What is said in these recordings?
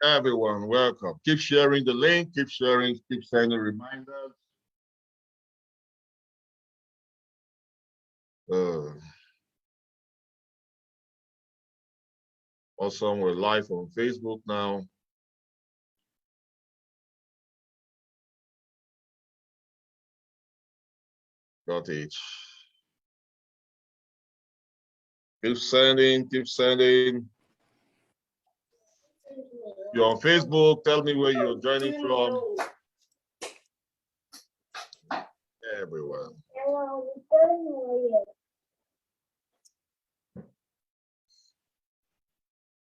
Everyone, welcome. Keep sharing the link, keep sharing, keep sending reminders. Awesome, we're live on Facebook now. Got it. Keep sending, keep sending. You're on Facebook, tell me where you're joining from. Everyone.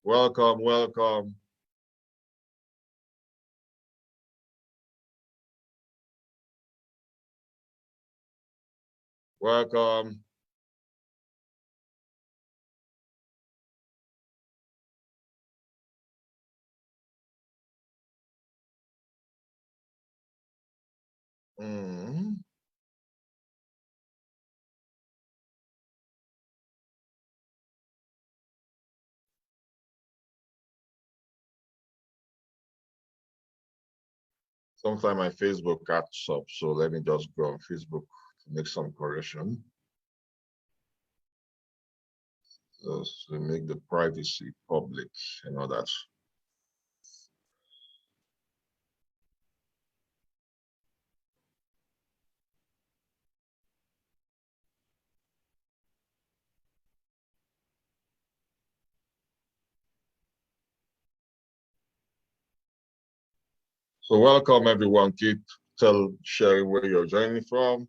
Welcome, welcome. Welcome. Sometimes my Facebook acts up, so let me just go on Facebook to make some correction. Just to make the privacy public and all that. So welcome everyone. Keep sharing where you're joining from.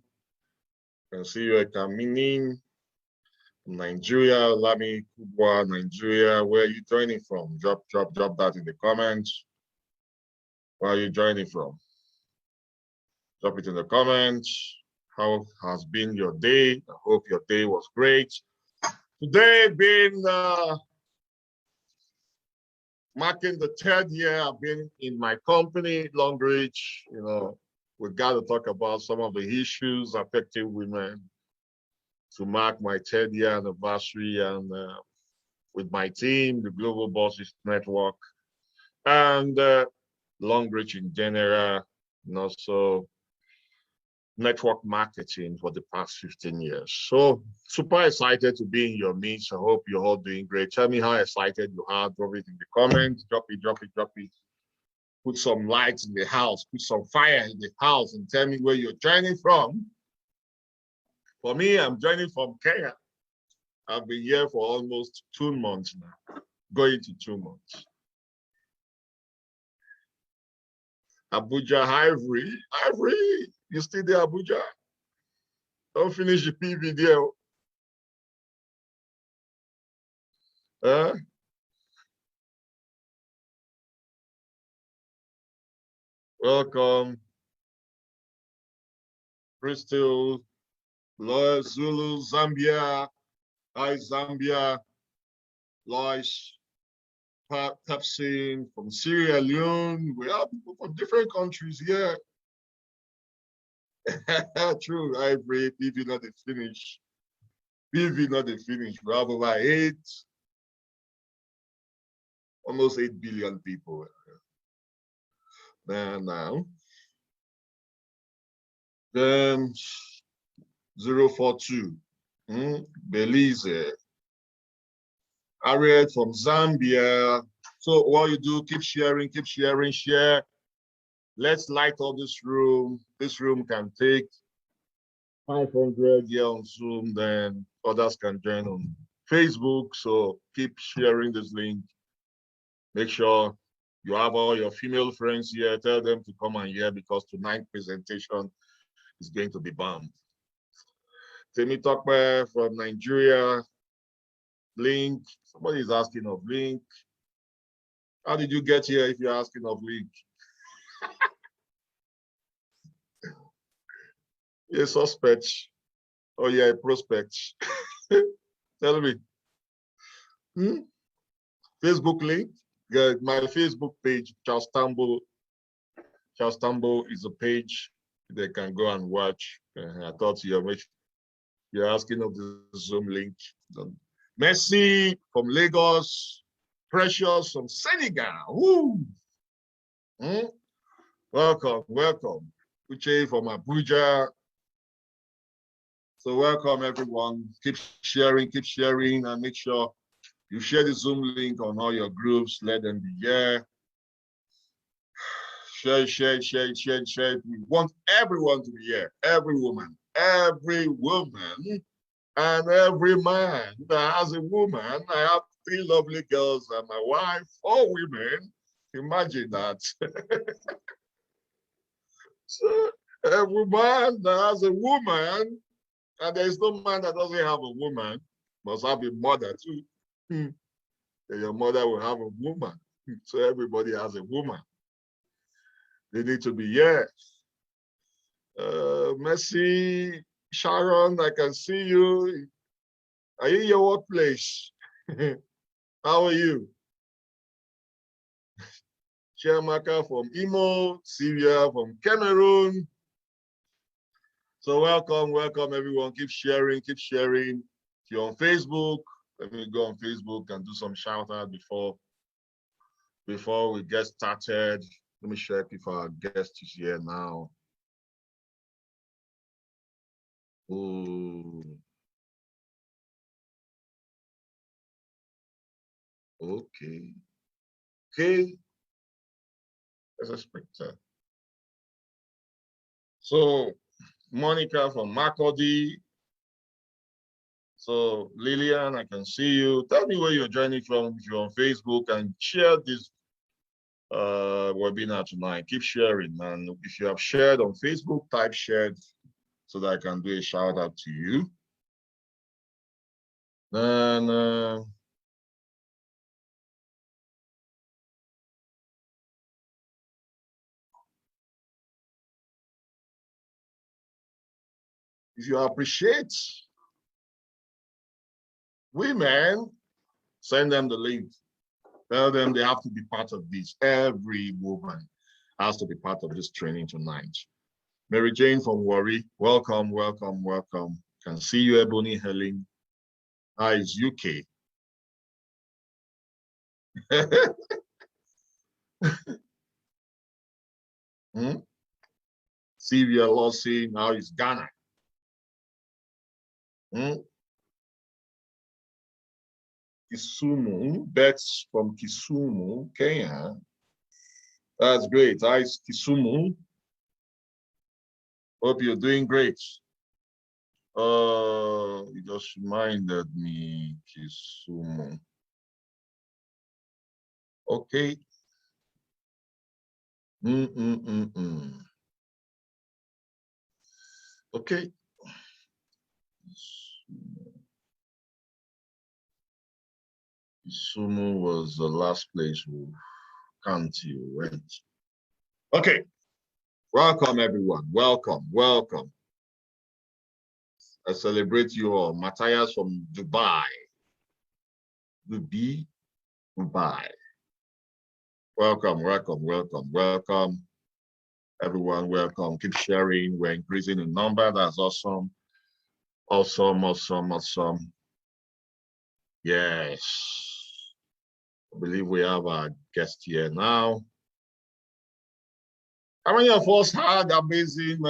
I can see you coming in. Nigeria, Lami Kubwa, Nigeria. Where are you joining from? Drop that in the comments. Where are you joining from? Drop it in the comments. How has been your day? I hope your day was great. Today being marking the 3rd year I've been in my company, Longrich. You know, we got to talk about some of the issues affecting women to mark my 3rd year anniversary, and with my team, the Global Bosses Network, and Longrich in general, and also network marketing for the past 15 years. So super excited to be in your midst. I hope you're all doing great. Tell me how excited you are. Drop it in the comments. Drop it. Put some lights in the house. Put some fire in the house and tell me where you're joining from. For me, I'm joining from Kenya. I've been here for almost 2 months now, going to 2 months. Abuja, Ivory, you still there, Abuja? Don't finish the P video. Welcome. Bristol, Lois, Zulu, Zambia. Hi, Zambia. Lois, Pepsin from Sierra Leone. We have people from different countries here. True, Ivory, PV not the finish. PV not the finish. We have over almost 8 billion people there now. Then 042, Belize. Harriet from Zambia. So what you do, keep sharing, share. Let's light up this room. This room can take 500 here on Zoom, then others can join on Facebook. So keep sharing this link. Make sure you have all your female friends here. Tell them to come and hear, because tonight's presentation is going to be bomb. Temi Tokwe from Nigeria. Link. Somebody is asking of Link. How did you get here if you're asking of Link? You're a suspect. Oh, yeah, a prospect. Tell me. Facebook link. Yeah, my Facebook page, Charles Tambo. Charles Tambo is a page they can go and watch. I thought you're asking of the Zoom link. Messi from Lagos. Precious from Senegal. Woo! Welcome, welcome. Uche from Abuja. So welcome everyone. Keep sharing, and make sure you share the Zoom link on all your groups. Let them be here. Share. We want everyone to be here. Every woman, and every man that has a woman. I have 3 lovely girls and my wife, 4 women. Imagine that. So every man that has a woman, and there is no man that doesn't have a woman, must have a mother too. And your mother will have a woman. So everybody has a woman. They need to be here. Mercy, Sharon, I can see you. Are you in your workplace? How are you? Chiamaka from Imo, Sylvia from Cameroon. So welcome everyone. Keep sharing. If you're on Facebook, let me go on Facebook and do some shout out before we get started. Let me check if our guest is here now. Oh, okay. Let's expect that. So Monica from Makurdi. So Lillian, I can see you. Tell me where you're joining from if you're on Facebook, and share this webinar tonight. Keep sharing, and if you have shared on Facebook, type shared so that I can do a shout out to you. Then if you appreciate women, send them the link. Tell them they have to be part of this. Every woman has to be part of this training tonight. Mary Jane from Warri, welcome. Can see you, Ebony Helen. Hi, it's UK. Sylvia Lossi, now it's Ghana. Kisumu, Bets from Kisumu, Kenya. That's great. Hi, Kisumu. Hope you're doing great. You just reminded me, Kisumu. Okay. Okay. Kisumu was the last place we county went. Okay. Welcome, everyone. Welcome. I celebrate you all. Matthias from Dubai. Dubai. Welcome. Everyone, welcome. Keep sharing. We're increasing in number. That's awesome. Awesome. Yes. I believe we have our guest here now. How many of us had amazing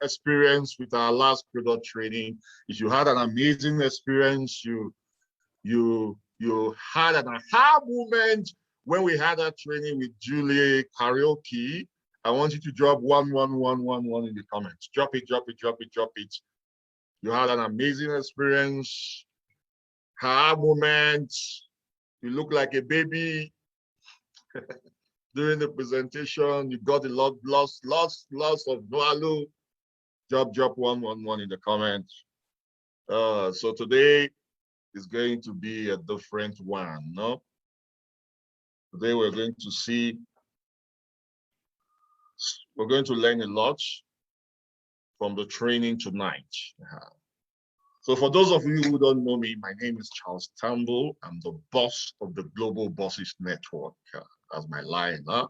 experience with our last product training? If you had an amazing experience, you had an aha moment when we had that training with Julie Karaoke. I want you to drop 11111 in the comments. Drop it. You had an amazing experience. Aha moment. You look like a baby. During the presentation, you got a lots of value. Drop 111 in the comments. So today is going to be a different one, no? Today we're going to learn a lot from the training tonight. So for those of you who don't know me, my name is Charles Tambo. I'm the boss of the Global Bosses Network. That's my line, huh?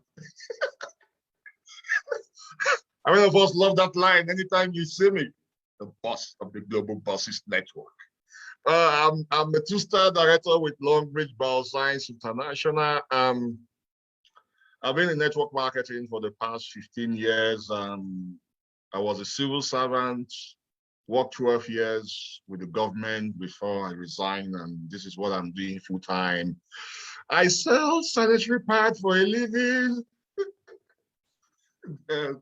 How many of us love that line anytime you see me? The boss of the Global Bosses Network. I'm a two-star director with Longrich Bioscience International. I've been in network marketing for the past 15 years. I was a civil servant, worked 12 years with the government before I resigned, and this is what I'm doing full time. I sell sanitary pads for a living. I'm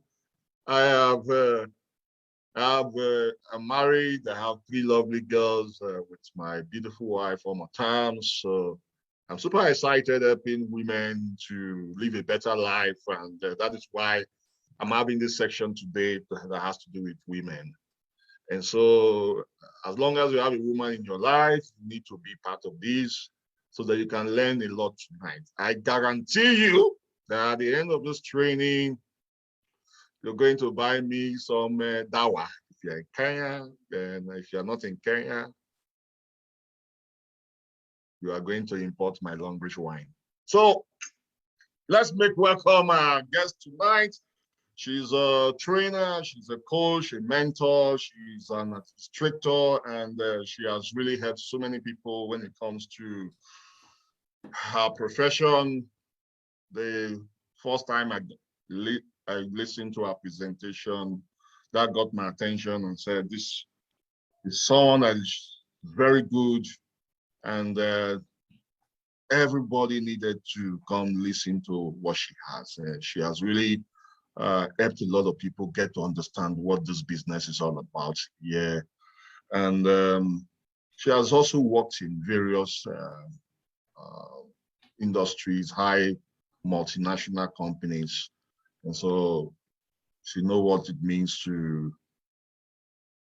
married. I have 3 lovely girls with my beautiful wife on my terms. So I'm super excited helping women to live a better life. And that is why I'm having this section today that has to do with women. And so as long as you have a woman in your life, you need to be part of this so that you can learn a lot tonight. I guarantee you that at the end of this training, you're going to buy me some dawa. If you're in Kenya, then if you're not in Kenya, you are going to import my Longrich wine. So let's make welcome our guest tonight. She's a trainer, she's a coach, a mentor, she's an instructor, and she has really helped so many people when it comes to her profession. The first time I listened to her presentation, that got my attention and said, this is someone that is very good, and everybody needed to come listen to what she has. She has really helped a lot of people get to understand what this business is all about. Yeah, and she has also worked in various industries, high multinational companies, and so she knows what it means to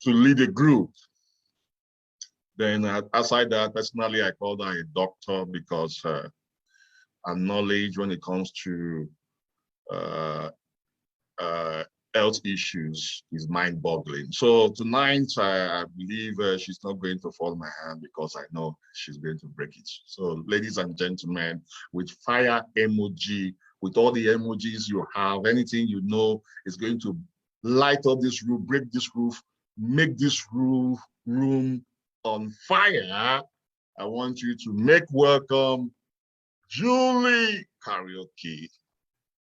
lead a group. Then aside that, personally, I call her a doctor because her knowledge when it comes to health issues is mind-boggling. So tonight, I believe she's not going to fall my hand because I know she's going to break it. So ladies and gentlemen, with fire emoji, with all the emojis you have, anything you know is going to light up this roof, break this roof, make this room on fire, I want you to make welcome Julie Karaoke,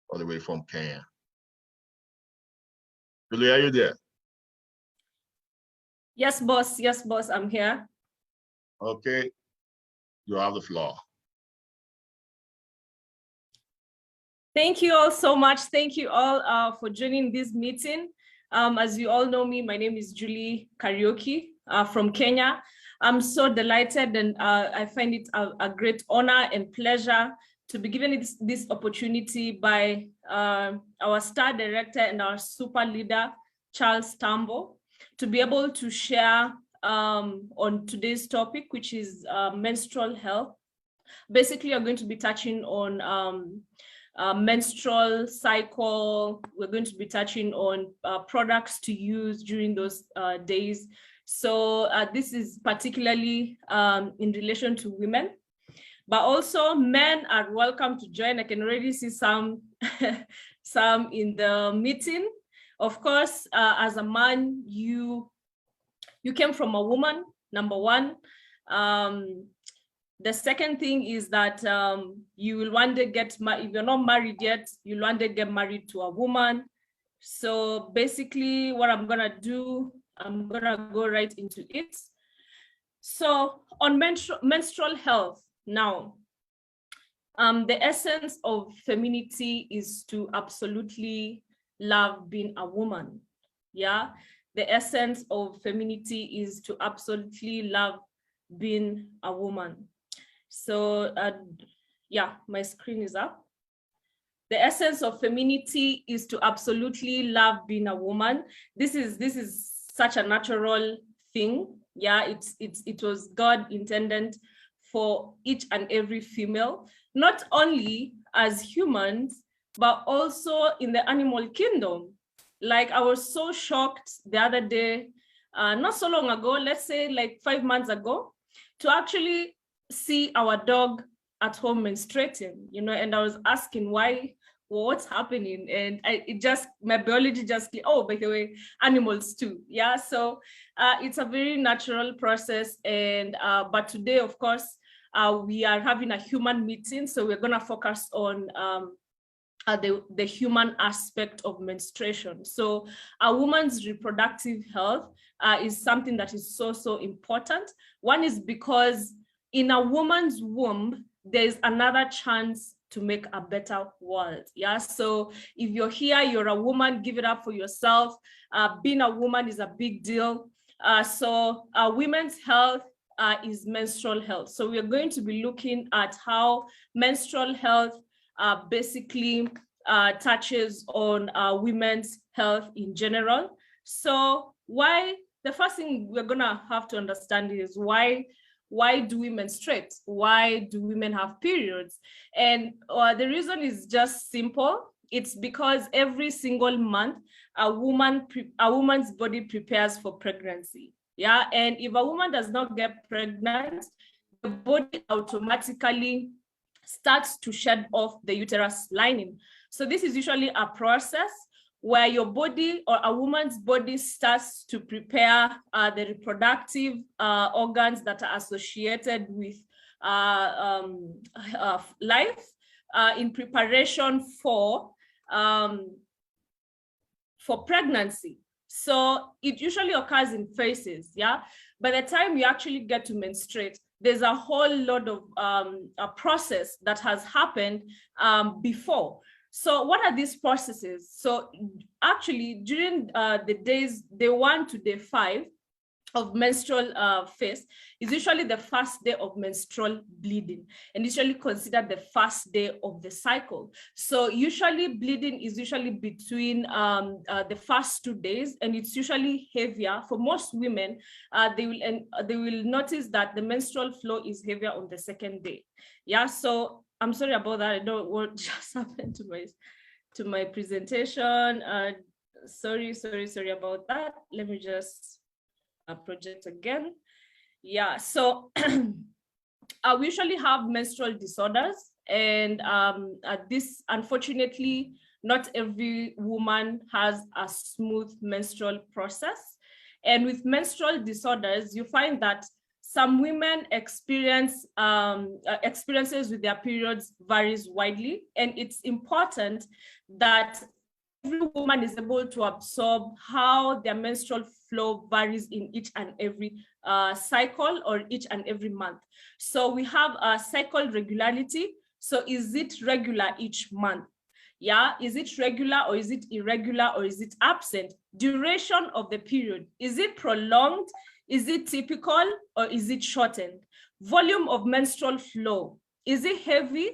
all the way from Kenya. Julie, are you there? Yes, boss. Yes, boss. I'm here. Okay. You have the floor. Thank you all so much. Thank you all for joining this meeting. As you all know me, my name is Julie Karaoke from Kenya. I'm so delighted, and I find it a great honor and pleasure to be given this opportunity by our star director and our super leader, Charles Tambo, to be able to share on today's topic, which is menstrual health. Basically, I'm going to be touching on menstrual cycle. We're going to be touching on products to use during those days. So this is particularly in relation to women, but also men are welcome to join. I can already see some in the meeting. Of course, as a man, you came from a woman, number one. The second thing is that you will one day get married. If you're not married yet, you'll one day get married to a woman. So basically what I'm gonna do, I'm gonna go right into it. So on menstrual health now, the essence of femininity is to absolutely love being a woman. Yeah, the essence of femininity is to absolutely love being a woman. So yeah, my screen is up. The essence of femininity is to absolutely love being a woman. This is such a natural thing. Yeah, it was God intended for each and every female, not only as humans, but also in the animal kingdom. Like, I was so shocked the other day, not so long ago, let's say like 5 months ago, to actually see our dog at home menstruating, you know, and I was asking, why what's happening? And my biology just, oh, by the way, animals too. Yeah. So it's a very natural process. And, but today, of course, we are having a human meeting. So we're going to focus on the human aspect of menstruation. So a woman's reproductive health is something that is so important. One is because in a woman's womb, there's another chance to make a better world. Yeah. So if you're here, you're a woman, give it up for yourself. Being a woman is a big deal. So women's health is menstrual health. So we're going to be looking at how menstrual health basically touches on women's health in general. So the first thing we're gonna have to understand is why do we menstruate? Why do women have periods? And the reason is just simple. It's because every single month, a woman's body prepares for pregnancy. Yeah, and if a woman does not get pregnant, the body automatically starts to shed off the uterus lining. So this is usually a process where your body or a woman's body starts to prepare the reproductive organs that are associated with life in preparation for pregnancy. So it usually occurs in phases, yeah? By the time you actually get to menstruate, there's a whole lot of a process that has happened before. So what are these processes? So actually during the days, day 1 to day 5 of menstrual phase is usually the first day of menstrual bleeding and usually considered the first day of the cycle. So usually bleeding is usually between the first 2 days, and it's usually heavier for most women. They will notice that the menstrual flow is heavier on the second day. Yeah, so I'm sorry about that. I don't know what just happened to my presentation. Sorry about that. Let me just project again. Yeah, so we usually have menstrual disorders, and this, unfortunately, not every woman has a smooth menstrual process. And with menstrual disorders, you find that some women experiences with their periods varies widely, and it's important that every woman is able to absorb how their menstrual flow varies in each and every cycle or each and every month. So we have a cycle regularity. So is it regular each month? Yeah, is it regular or is it irregular or is it absent? Duration of the period, is it prolonged? Is it typical or is it shortened? Volume of menstrual flow, is it heavy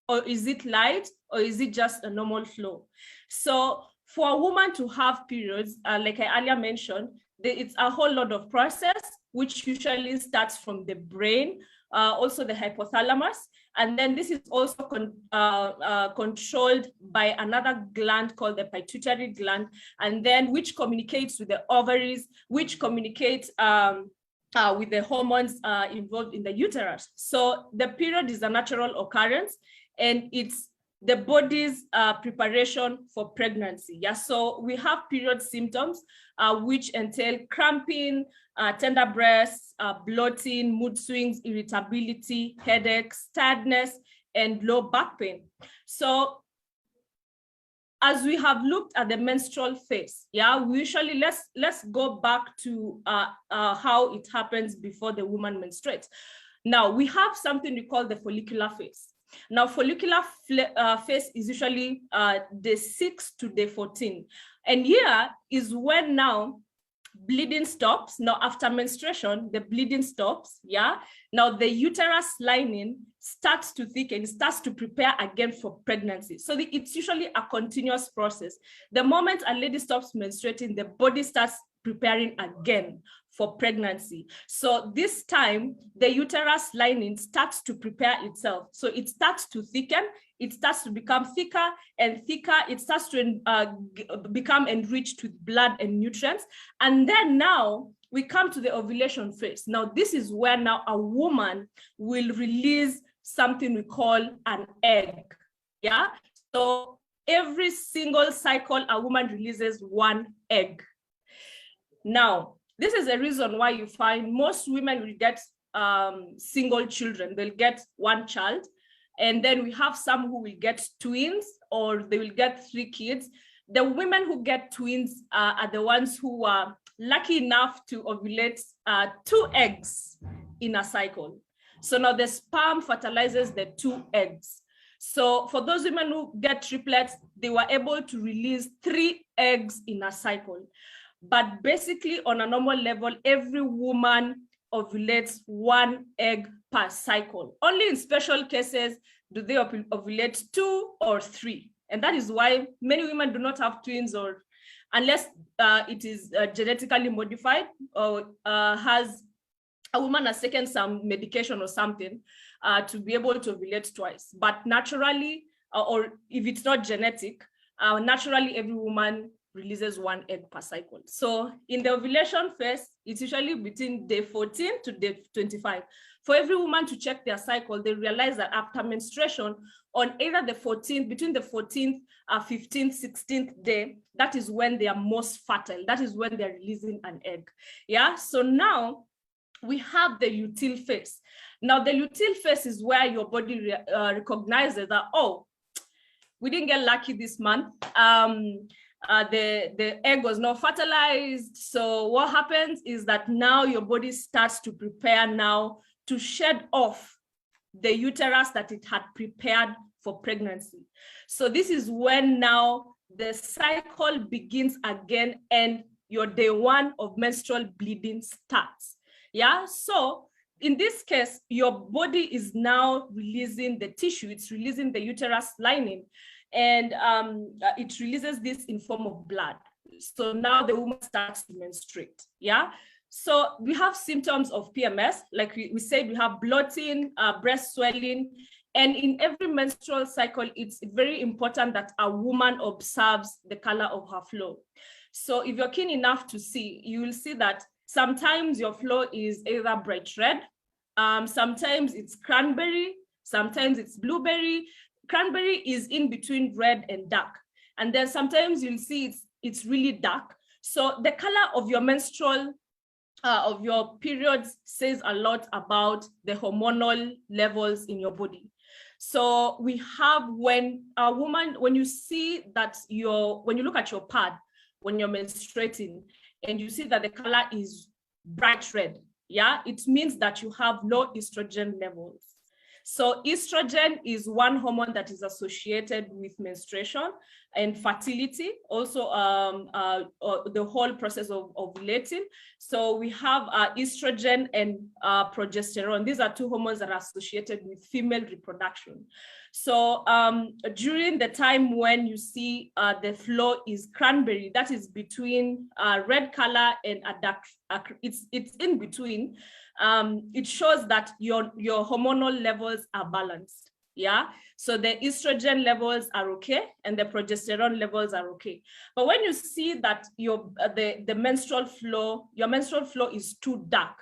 or is it light or is it just a normal flow? So for a woman to have periods, like I earlier mentioned, it's a whole lot of process, which usually starts from the brain, also the hypothalamus. And then this is also controlled by another gland called the pituitary gland, and then which communicates with the ovaries, which communicates with the hormones involved in the uterus. So the period is a natural occurrence, and it's the body's preparation for pregnancy. Yeah, so we have period symptoms which entail cramping, tender breasts, bloating, mood swings, irritability, headaches, tiredness, and low back pain. So as we have looked at the menstrual phase, yeah, we usually, let's go back to how it happens before the woman menstruates. Now we have something we call the follicular phase. Now, follicular phase is usually day 6 to day 14. And here is when now bleeding stops. Now, after menstruation, the bleeding stops, yeah? Now, the uterus lining starts to thicken, starts to prepare again for pregnancy. So it's usually a continuous process. The moment a lady stops menstruating, the body starts preparing again for pregnancy. So this time, the uterus lining starts to prepare itself. So it starts to thicken, it starts to become thicker and thicker, it starts to become enriched with blood and nutrients. And then now we come to the ovulation phase. Now this is where now a woman will release something we call an egg. Yeah. So every single cycle, a woman releases 1 egg. Now, this is a reason why you find most women will get single children. They'll get 1 child. And then we have some who will get twins, or they will get 3 kids. The women who get twins are the ones who are lucky enough to ovulate 2 eggs in a cycle. So now the sperm fertilizes the 2 eggs. So for those women who get triplets, they were able to release 3 eggs in a cycle. But basically on a normal level, every woman ovulates 1 egg per cycle. Only in special cases do they ovulate 2 or 3. And that is why many women do not have twins, or unless it is genetically modified, or a woman has taken some medication or something to be able to ovulate twice. But naturally, or if it's not genetic, naturally every woman releases 1 egg per cycle. So in the ovulation phase, it's usually between day 14 to day 25. For every woman to check their cycle, they realize that after menstruation, on either the 14th, between the 14th, 15th, 16th day, that is when they are most fertile. That is when they're releasing an egg. Yeah, so now we have the luteal phase. Now the luteal phase is where your body recognizes that, oh, we didn't get lucky this month. The egg was not fertilized. So what happens is that now your body starts to prepare now to shed off the uterus that it had prepared for pregnancy. So this is when now the cycle begins again and your day 1 of menstrual bleeding starts. Yeah, so in this case, your body is now releasing the tissue, it's releasing the uterus lining, and it releases this in form of blood. So now the woman starts to menstruate. Yeah. So we have symptoms of PMS, like we said, we have bloating, breast swelling, and in every menstrual cycle, it's very important that a woman observes the color of her flow. So if you're keen enough to see, you will see that sometimes your flow is either bright red, sometimes it's cranberry, sometimes it's blueberry. Cranberry is in between red and dark. And then sometimes you'll see it's really dark. So the color of your menstrual of your periods says a lot about the hormonal levels in your body. So we have when a woman, when you see that when you look at your pad, when you're menstruating and you see that the color is bright red, yeah, it means that you have low estrogen levels. So estrogen is one hormone that is associated with menstruation and fertility, also the whole process of ovulating. So we have estrogen and progesterone. These are 2 hormones that are associated with female reproduction. So during the time when you see the flow is cranberry, that is between red color and a dark, it's in between. It shows that your hormonal levels are balanced. Yeah, so the estrogen levels are okay and the progesterone levels are okay. But when you see that your menstrual flow is too dark,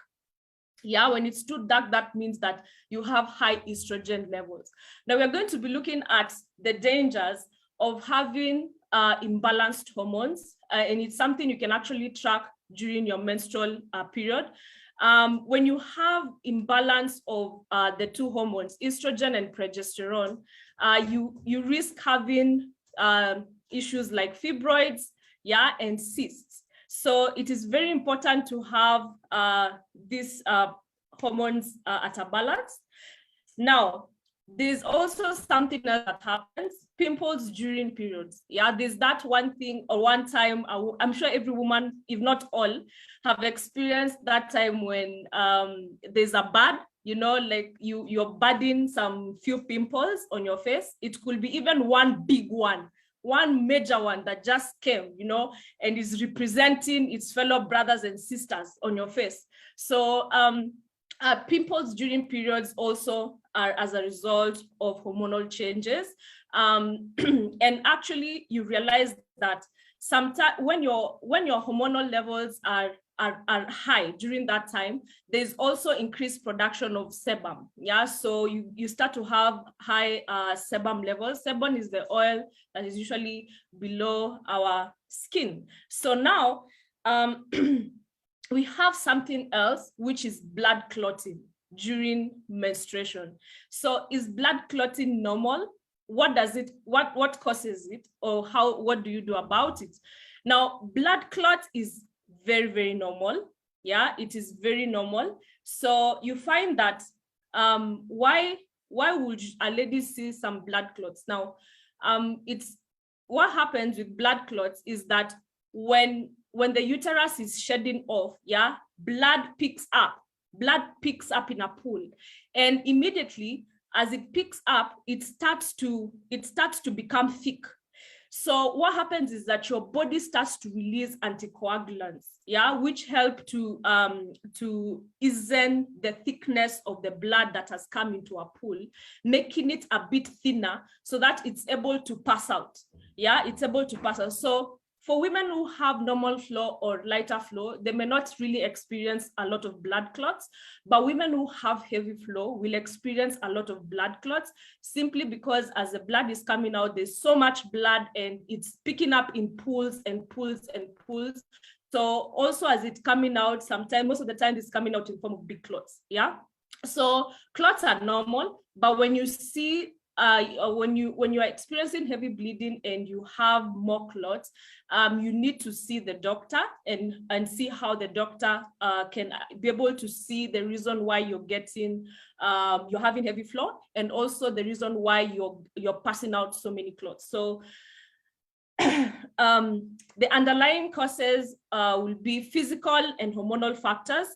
yeah, when it's too dark, that means that you have high estrogen levels. Now we're going to be looking at the dangers of having imbalanced hormones, and it's something you can actually track during your menstrual period. When you have imbalance of the 2 hormones, estrogen and progesterone, you risk having issues like fibroids, yeah, and cysts. So it is very important to have these hormones at a balance. Now, there's also something else that happens, pimples during periods. Yeah, there's that one thing or one time, I'm sure every woman, if not all, have experienced that time when there's a bud, you know, like you're budding some few pimples on your face. It could be even one big one major one that just came, you know, and is representing its fellow brothers and sisters on your face. So pimples during periods also are as a result of hormonal changes. And actually you realize that sometimes when your hormonal levels are are high during that time, there's also increased production of sebum. Yeah, so you start to have high sebum levels. Sebum is the oil that is usually below our skin. So now we have something else, which is blood clotting during menstruation. So is blood clotting normal? What does it, what causes it, or what do you do about it? Now, blood clot is very, very normal. Yeah, it is very normal. So you find that why would a lady see some blood clots? Now, it's what happens with blood clots is that when the uterus is shedding off, yeah, blood picks up in a pool, and immediately as it picks up, it starts to become thick. So what happens is that your body starts to release anticoagulants, yeah, which help to easen the thickness of the blood that has come into a pool, making it a bit thinner so that it's able to pass out. Yeah, it's able to pass out. So for women who have normal flow or lighter flow, they may not really experience a lot of blood clots, but women who have heavy flow will experience a lot of blood clots, simply because as the blood is coming out, there's so much blood and it's picking up in pools and pools and pools. So also as it's coming out, sometimes, most of the time, it's coming out in form of big clots, yeah? So clots are normal, but when you see when you are experiencing heavy bleeding and you have more clots, you need to see the doctor and see how the doctor can be able to see the reason why you're having heavy flow, and also the reason why you're passing out so many clots. So the underlying causes will be physical and hormonal factors.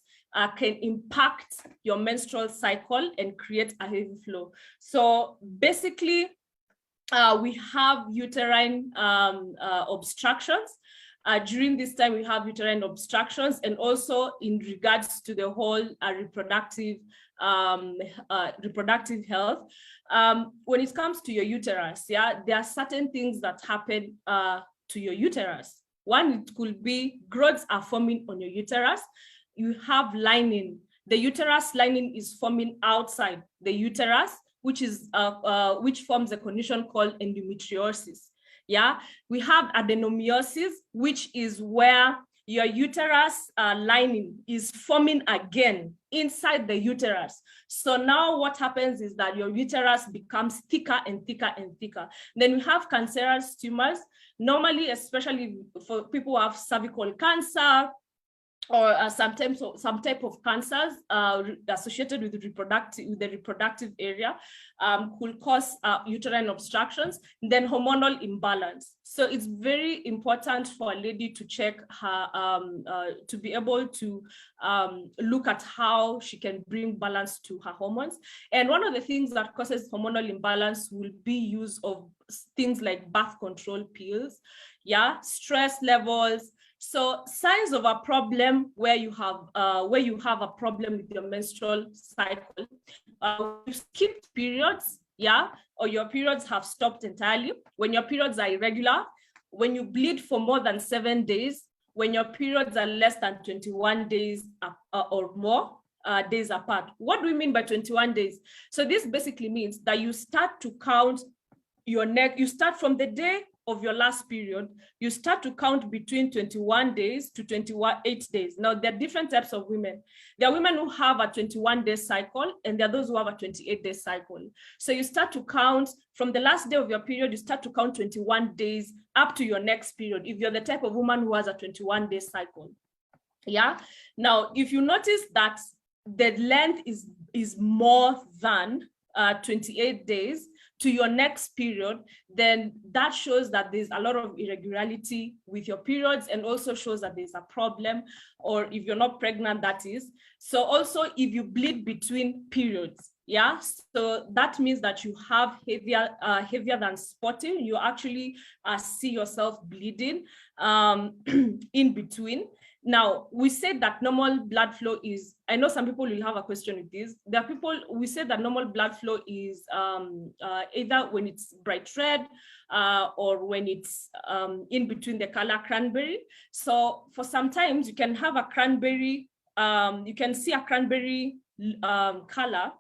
Can impact your menstrual cycle and create a heavy flow. So basically, we have uterine obstructions. During this time, we have uterine obstructions, and also in regards to the whole reproductive health. When it comes to your uterus, yeah, there are certain things that happen to your uterus. One, it could be growths are forming on your uterus. You have lining. The uterus lining is forming outside the uterus, which forms a condition called endometriosis. Yeah, we have adenomyosis, which is where your uterus lining is forming again inside the uterus. So now what happens is that your uterus becomes thicker and thicker and thicker. Then we have cancerous tumors. Normally, especially for people who have cervical cancer, or sometimes some type of cancers associated with the reproductive area, could cause uterine obstructions. Then hormonal imbalance. So it's very important for a lady to check her, to be able to look at how she can bring balance to her hormones. And one of the things that causes hormonal imbalance will be use of things like birth control pills, yeah, stress levels. So signs of a problem where you have a problem with your menstrual cycle, you skipped periods, yeah, or your periods have stopped entirely, when your periods are irregular, when you bleed for more than 7 days, when your periods are less than 21 days or more days apart. What do we mean by 21 days? So this basically means that you start to count you start from the day of your last period, you start to count between 21 days to 28 days. Now, there are different types of women. There are women who have a 21-day cycle, and there are those who have a 28-day cycle. So you start to count from the last day of your period, you start to count 21 days up to your next period, if you're the type of woman who has a 21-day cycle. Yeah. Now, if you notice that the length is more than 28 days to your next period, then that shows that there's a lot of irregularity with your periods, and also shows that there's a problem, or if you're not pregnant, that is. So also if you bleed between periods, yeah, so that means that you have heavier than spotting. You actually see yourself bleeding in between. Now, we said that normal blood flow is, I know some people will have a question with this. There are people, we said that normal blood flow is either when it's bright red or when it's in between the color cranberry. So for sometimes you can have a cranberry, you can see a cranberry color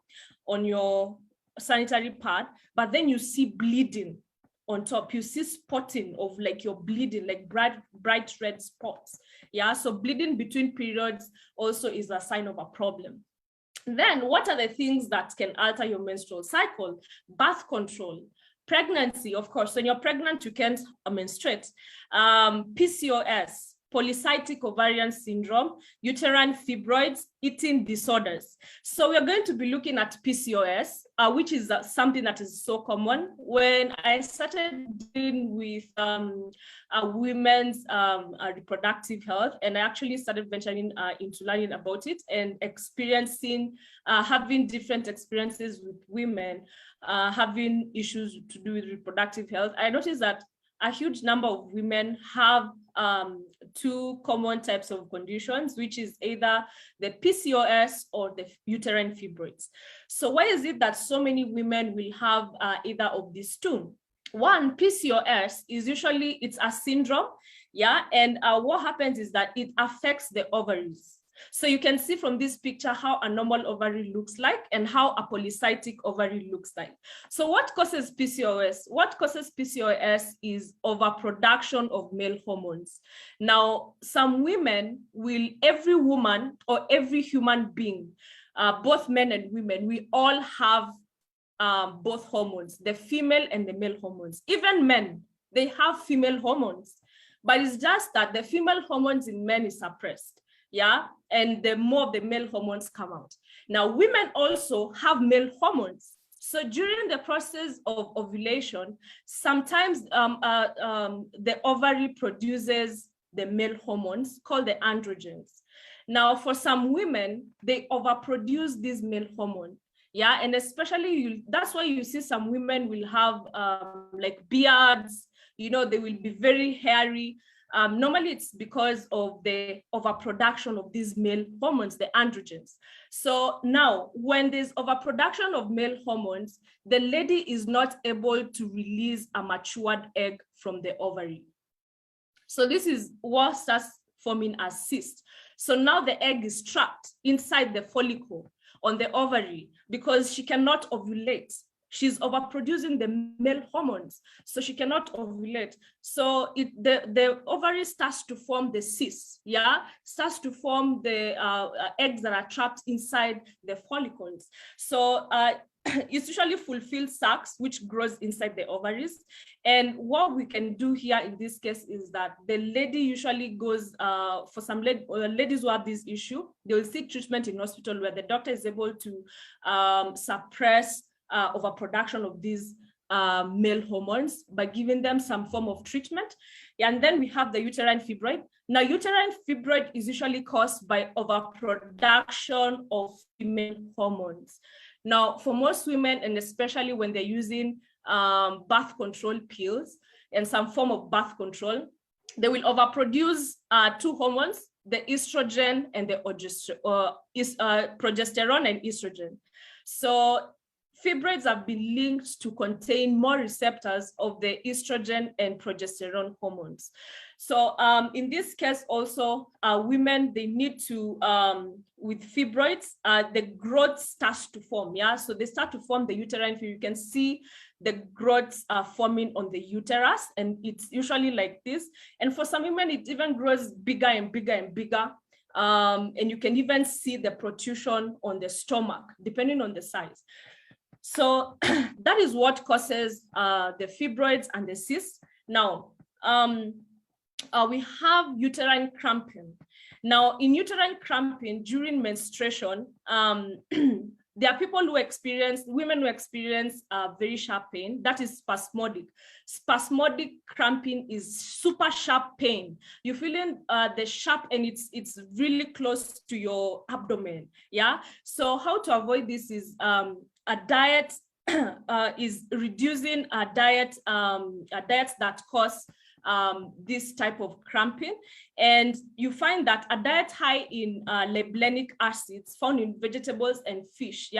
on your sanitary pad, but then you see bleeding on top. You see spotting of like you're bleeding, like bright red spots. Yeah, so bleeding between periods also is a sign of a problem. Then what are the things that can alter your menstrual cycle? Birth control, pregnancy, of course. When you're pregnant, you can't menstruate. PCOS, polycystic ovarian syndrome, uterine fibroids, eating disorders. So we're going to be looking at PCOS, which is something that is so common. When I started dealing with women's reproductive health, and I actually started venturing into learning about it and experiencing, having different experiences with women having issues to do with reproductive health, I noticed that a huge number of women have two common types of conditions, which is either the PCOS or the uterine fibroids. So why is it that so many women will have either of these two? One, PCOS is usually, it's a syndrome, yeah, and what happens is that it affects the ovaries. So you can see from this picture how a normal ovary looks like and how a polycystic ovary looks like. So what causes PCOS? What causes PCOS is overproduction of male hormones. Now, some women will, every woman or every human being, both men and women, we all have both hormones, the female and the male hormones. Even men, they have female hormones, but it's just that the female hormones in men is suppressed. Yeah, and the more of the male hormones come out. Now, women also have male hormones. So during the process of ovulation, sometimes the ovary produces the male hormones called the androgens. Now, for some women, they overproduce this male hormone. Yeah, and especially that's why you see some women will have like beards, you know, they will be very hairy. Normally it's because of the overproduction of these male hormones, the androgens. So now when there's overproduction of male hormones, the lady is not able to release a matured egg from the ovary. So this is what starts forming a cyst. So now the egg is trapped inside the follicle on the ovary because she cannot ovulate. She's overproducing the male hormones, so she cannot ovulate. So the ovary starts to form the cysts, yeah? Starts to form the eggs that are trapped inside the follicles. So it's usually fulfilled sacs, which grows inside the ovaries. And what we can do here in this case is that the lady usually goes, for some ladies who have this issue, they will seek treatment in hospital where the doctor is able to suppress overproduction of these male hormones by giving them some form of treatment. And then we have the uterine fibroid. Now, uterine fibroid is usually caused by overproduction of female hormones. Now, for most women, and especially when they're using birth control pills and some form of birth control, they will overproduce two hormones, the estrogen and the progesterone and estrogen. So fibroids have been linked to contain more receptors of the estrogen and progesterone hormones. So in this case also, women, they need to, with fibroids, the growth starts to form, yeah? So they start to form the uterine fibroid. You can see the growths are forming on the uterus, and it's usually like this. And for some women, it even grows bigger and bigger and bigger. And you can even see the protrusion on the stomach, depending on the size. So that is what causes the fibroids and the cysts. Now, we have uterine cramping. Now, in uterine cramping during menstruation, there are people who experience, women who experience very sharp pain. That is spasmodic. Spasmodic cramping is super sharp pain. You're feeling the sharp, and it's really close to your abdomen. Yeah. So how to avoid this is a diet is reducing diets that cause this type of cramping. And you find that a diet high in linoleic acids found in vegetables and fish,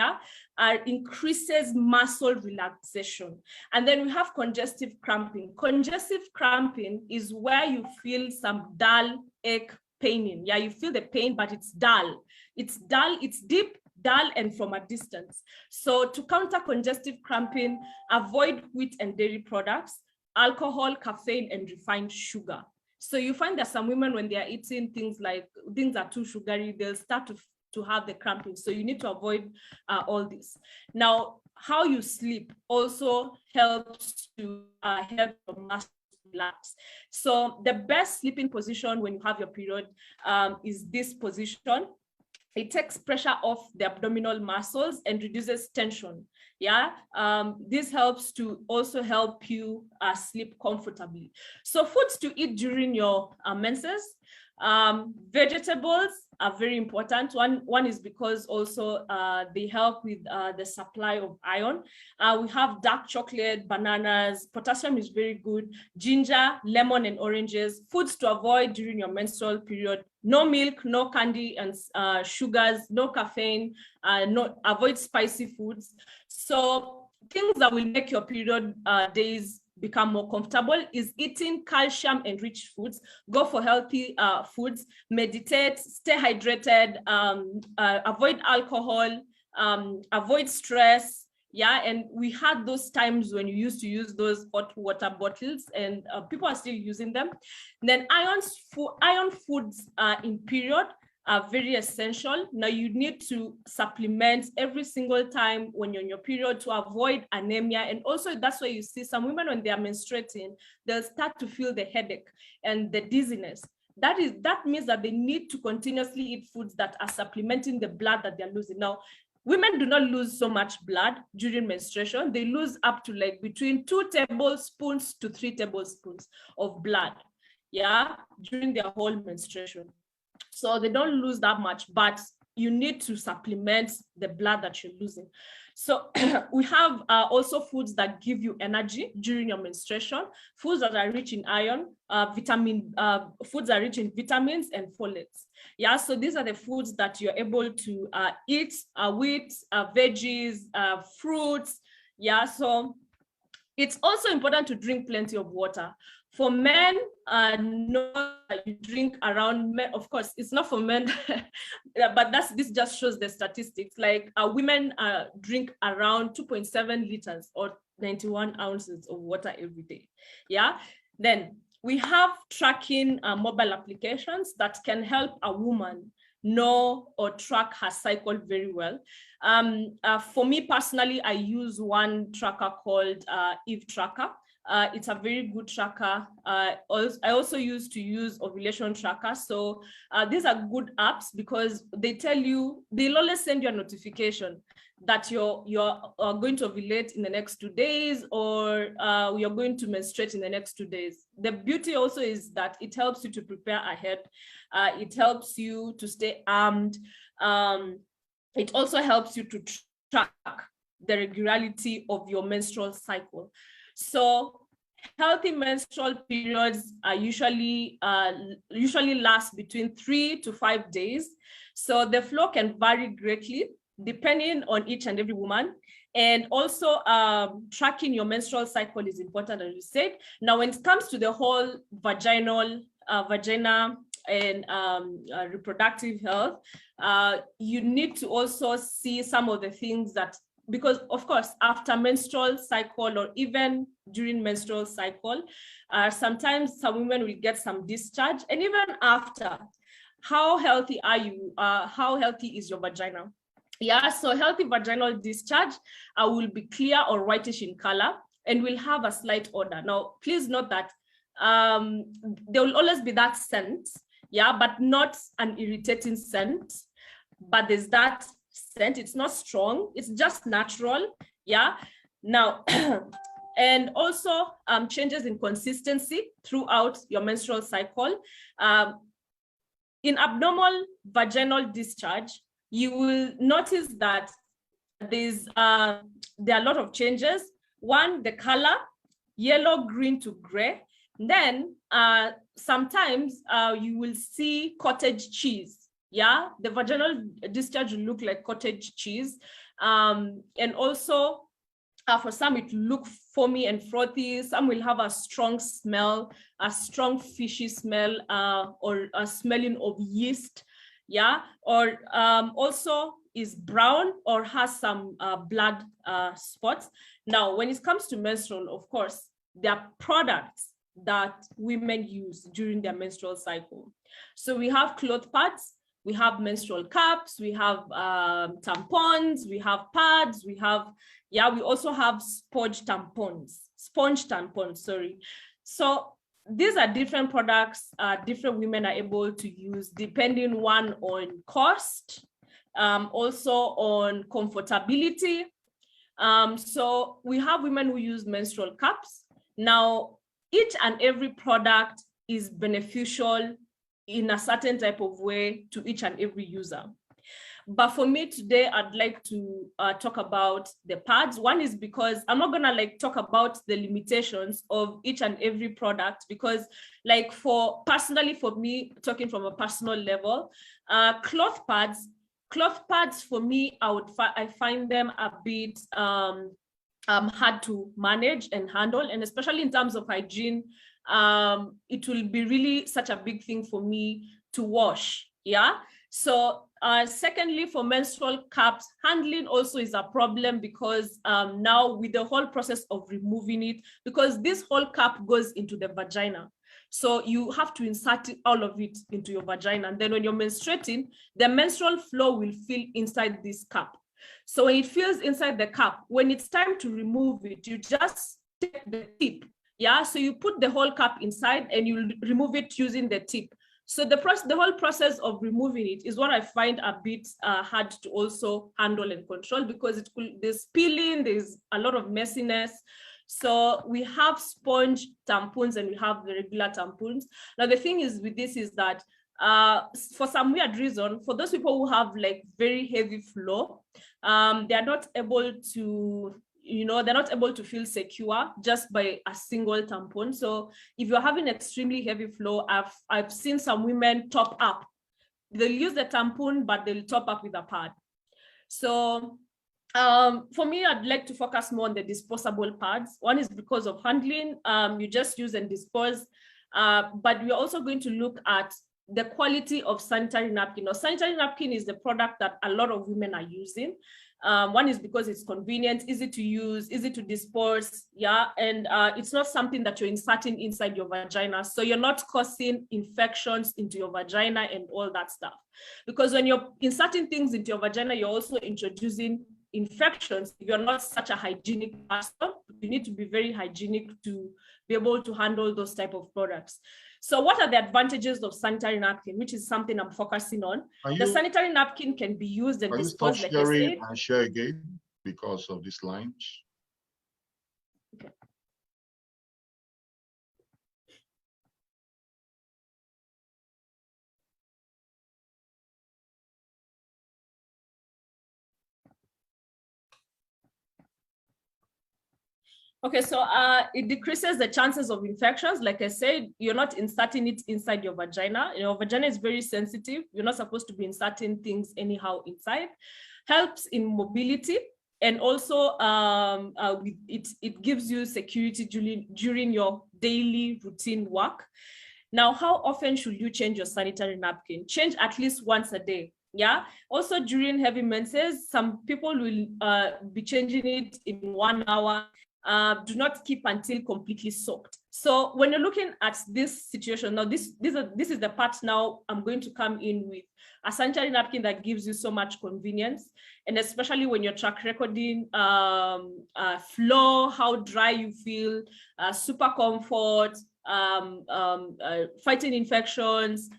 increases muscle relaxation. And then we have congestive cramping. Congestive cramping is where you feel some dull ache, paining. Yeah, you feel the pain, but it's dull. It's dull, it's deep, dull, and from a distance. So to counter congestive cramping, avoid wheat and dairy products, alcohol, caffeine, and refined sugar. So you find that some women, when they are eating things are too sugary, they'll start to have the cramping. So you need to avoid all this. Now, how you sleep also helps to help your muscles relax. So the best sleeping position when you have your period is this position. It takes pressure off the abdominal muscles and reduces tension. This helps to also help you sleep comfortably. So foods to eat during your menses. Vegetables are very important. One is because also they help with the supply of iron. We have dark chocolate, bananas, potassium is very good, ginger, lemon, and oranges. Foods to avoid during your menstrual period: no milk, no candy and sugars, no caffeine, avoid spicy foods. So things that will make your period days become more comfortable is eating calcium-enriched foods. Go for healthy foods, meditate, stay hydrated, avoid alcohol, avoid stress. And we had those times when you used to use those hot water bottles, and people are still using them. Then iron foods in period are very essential. Now you need to supplement every single time when you're on your period to avoid anemia. And also that's why you see some women when they are menstruating, they'll start to feel the headache and the dizziness. That means that they need to continuously eat foods that are supplementing the blood that they're losing. Now, women do not lose so much blood during menstruation. They lose up to between 2 tablespoons to 3 tablespoons of blood, during their whole menstruation. So they don't lose that much, but you need to supplement the blood that you're losing. So we have also foods that give you energy during your menstruation, foods that are rich in iron, foods that are rich in vitamins and folates. So these are the foods that you're able to eat: wheat, veggies, fruits. So it's also important to drink plenty of water. For men, know that you drink around, of course, it's not for men, but this just shows the statistics. Women drink around 2.7 liters or 91 ounces of water every day. Then we have tracking mobile applications that can help a woman know or track her cycle very well. For me personally, I use one tracker called Eve Tracker. It's a very good tracker. I also used to use Ovulation Tracker. So these are good apps because they'll always send you a notification that you're going to ovulate in the next 2 days, or you're going to menstruate in the next 2 days. The beauty also is that it helps you to prepare ahead. It helps you to stay armed. It also helps you to track the regularity of your menstrual cycle. So healthy menstrual periods are usually last between 3 to 5 days. So the flow can vary greatly depending on each and every woman. And also tracking your menstrual cycle is important, as you said. Now, when it comes to the whole vagina and reproductive health, you need to also see some of the things that, because of course, after menstrual cycle or even during menstrual cycle, sometimes some women will get some discharge. And even after, how healthy are you? How healthy is your vagina? So healthy vaginal discharge will be clear or whitish in color and will have a slight odor. Now, please note that there will always be that scent, but not an irritating scent, but there's that scent. It's not strong, it's just natural. Now, and also changes in consistency throughout your menstrual cycle. In abnormal vaginal discharge, you will notice that there are a lot of changes. One, the color, yellow, green to gray. Then sometimes you will see cottage cheese. Yeah, the vaginal discharge will look like cottage cheese. And also for some, it look foamy and frothy. Some will have a strong smell, a strong fishy smell, or a smelling of yeast. Yeah, or also is brown or has some blood spots. Now, when it comes to menstrual, of course, there are products that women use during their menstrual cycle. So we have cloth pads, we have menstrual cups, we have tampons, we have pads, we also have sponge tampons, sorry. So these are different products different women are able to use, depending one on cost, also on comfortability. So we have women who use menstrual cups. Now, each and every product is beneficial in a certain type of way to each and every user. But for me today, I'd like to talk about the pads. One is because I'm not gonna talk about the limitations of each and every product, because personally for me, talking from a personal level, cloth pads for me, I find them a bit hard to manage and handle, and especially in terms of hygiene, it will be really such a big thing for me to wash. Yeah. So secondly, for menstrual cups, handling also is a problem, because now with the whole process of removing it, because this whole cup goes into the vagina. So you have to insert all of it into your vagina. And then when you're menstruating, the menstrual flow will fill inside this cup. So when it fills inside the cup, when it's time to remove it, you just take the tip. Yeah, so you put the whole cup inside and you remove it using the tip. So the whole process of removing it is what I find a bit hard to also handle and control, because there's peeling, there's a lot of messiness. So we have sponge tampons and we have the regular tampons. Now the thing is with this is that for some weird reason, for those people who have very heavy flow, they are not able to, they're not able to feel secure just by a single tampon. So if you're having extremely heavy flow, I've seen some women top up. They'll use the tampon, but they'll top up with a pad. So for me, I'd like to focus more on the disposable pads. One is because of handling, you just use and dispose. But we're also going to look at the quality of sanitary napkin. Now, sanitary napkin is the product that a lot of women are using. One is because it's convenient, easy to use, easy to dispose, yeah, and it's not something that you're inserting inside your vagina, so you're not causing infections into your vagina and all that stuff. Because when you're inserting things into your vagina, you're also introducing infections. If you're not such a hygienic person, you need to be very hygienic to be able to handle those type of products. So what are the advantages of sanitary napkin, which is something I'm focusing on? The sanitary napkin can be used and disposed, like I said. And share again because of these lines. Okay. Okay, so it decreases the chances of infections. Like I said, you're not inserting it inside your vagina. Your vagina is very sensitive. You're not supposed to be inserting things anyhow inside. Helps in mobility, and also it gives you security during your daily routine work. Now, how often should you change your sanitary napkin? Change at least once a day. Yeah. Also, during heavy menses, some people will be changing it in 1 hour. Do not keep until completely soaked. So when you're looking at this situation, now this is the part now I'm going to come in with a sanitary napkin that gives you so much convenience, and especially when you're track recording flow, how dry you feel, super comfort, fighting infections,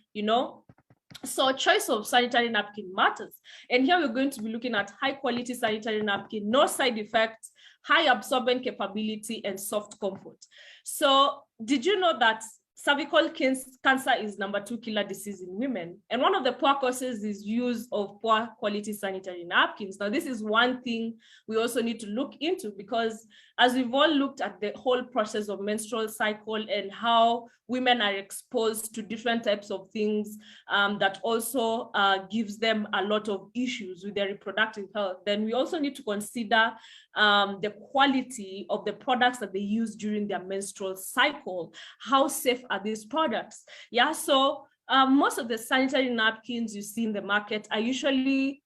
So choice of sanitary napkin matters. And here we're going to be looking at high quality sanitary napkin, no side effects, high absorbent capability, and soft comfort. So did you know that cervical cancer is #2 killer disease in women? And one of the poor causes is use of poor quality sanitary napkins. Now, this is one thing we also need to look into, because as we've all looked at the whole process of menstrual cycle and how women are exposed to different types of things that also gives them a lot of issues with their reproductive health, then we also need to consider the quality of the products that they use during their menstrual cycle. How safe are these products? Yeah, so most of the sanitary napkins you see in the market are usually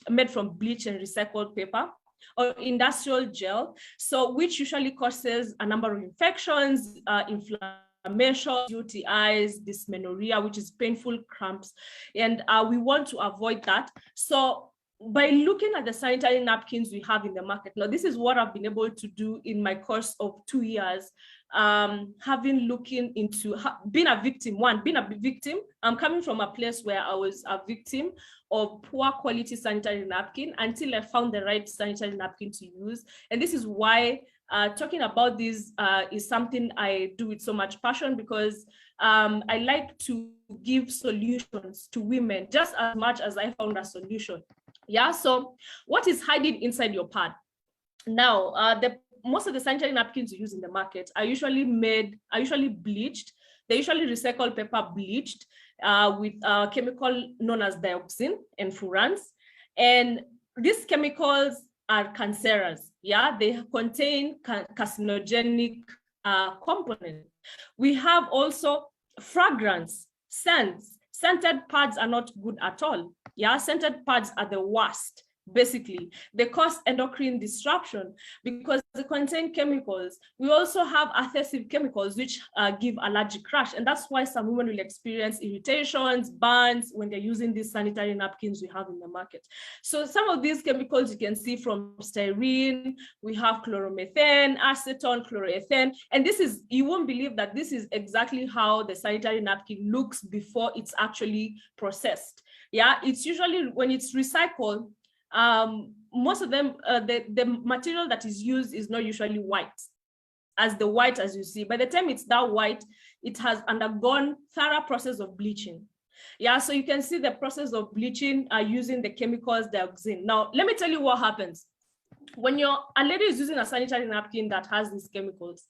made from bleach and recycled paper or industrial gel, so which usually causes a number of infections, inflammation, UTIs, dysmenorrhea, which is painful cramps, and we want to avoid that. So by looking at the sanitary napkins we have in the market, now this is what I've been able to do in my course of 2 years, looking into being a victim. I'm coming from a place where I was a victim of poor quality sanitary napkin until I found the right sanitary napkin to use. And this is why talking about this is something I do with so much passion, because I like to give solutions to women just as much as I found a solution. Yeah, so what is hiding inside your pad? Now, most of the sanitary napkins you use in the market are usually bleached. They usually recycle paper bleached with a chemical known as dioxin and furans. And these chemicals are cancerous. Yeah, they contain carcinogenic components. We have also fragrance, scents. Scented pads are not good at all. Yeah, scented pads are the worst. Basically, they cause endocrine disruption because they contain chemicals. We also have adhesive chemicals which give allergic rash, and that's why some women will experience irritations, burns when they're using these sanitary napkins we have in the market. So some of these chemicals you can see from styrene, we have chloromethane, acetone, chloroethane, and this is, you won't believe that this is exactly how the sanitary napkin looks before it's actually processed. Yeah, it's usually when it's recycled, most of them, the material that is used is not usually white, as you see. By the time it's that white, it has undergone thorough process of bleaching. Yeah, so you can see the process of bleaching using the chemicals dioxin. Now, let me tell you what happens. When a lady is using a sanitary napkin that has these chemicals,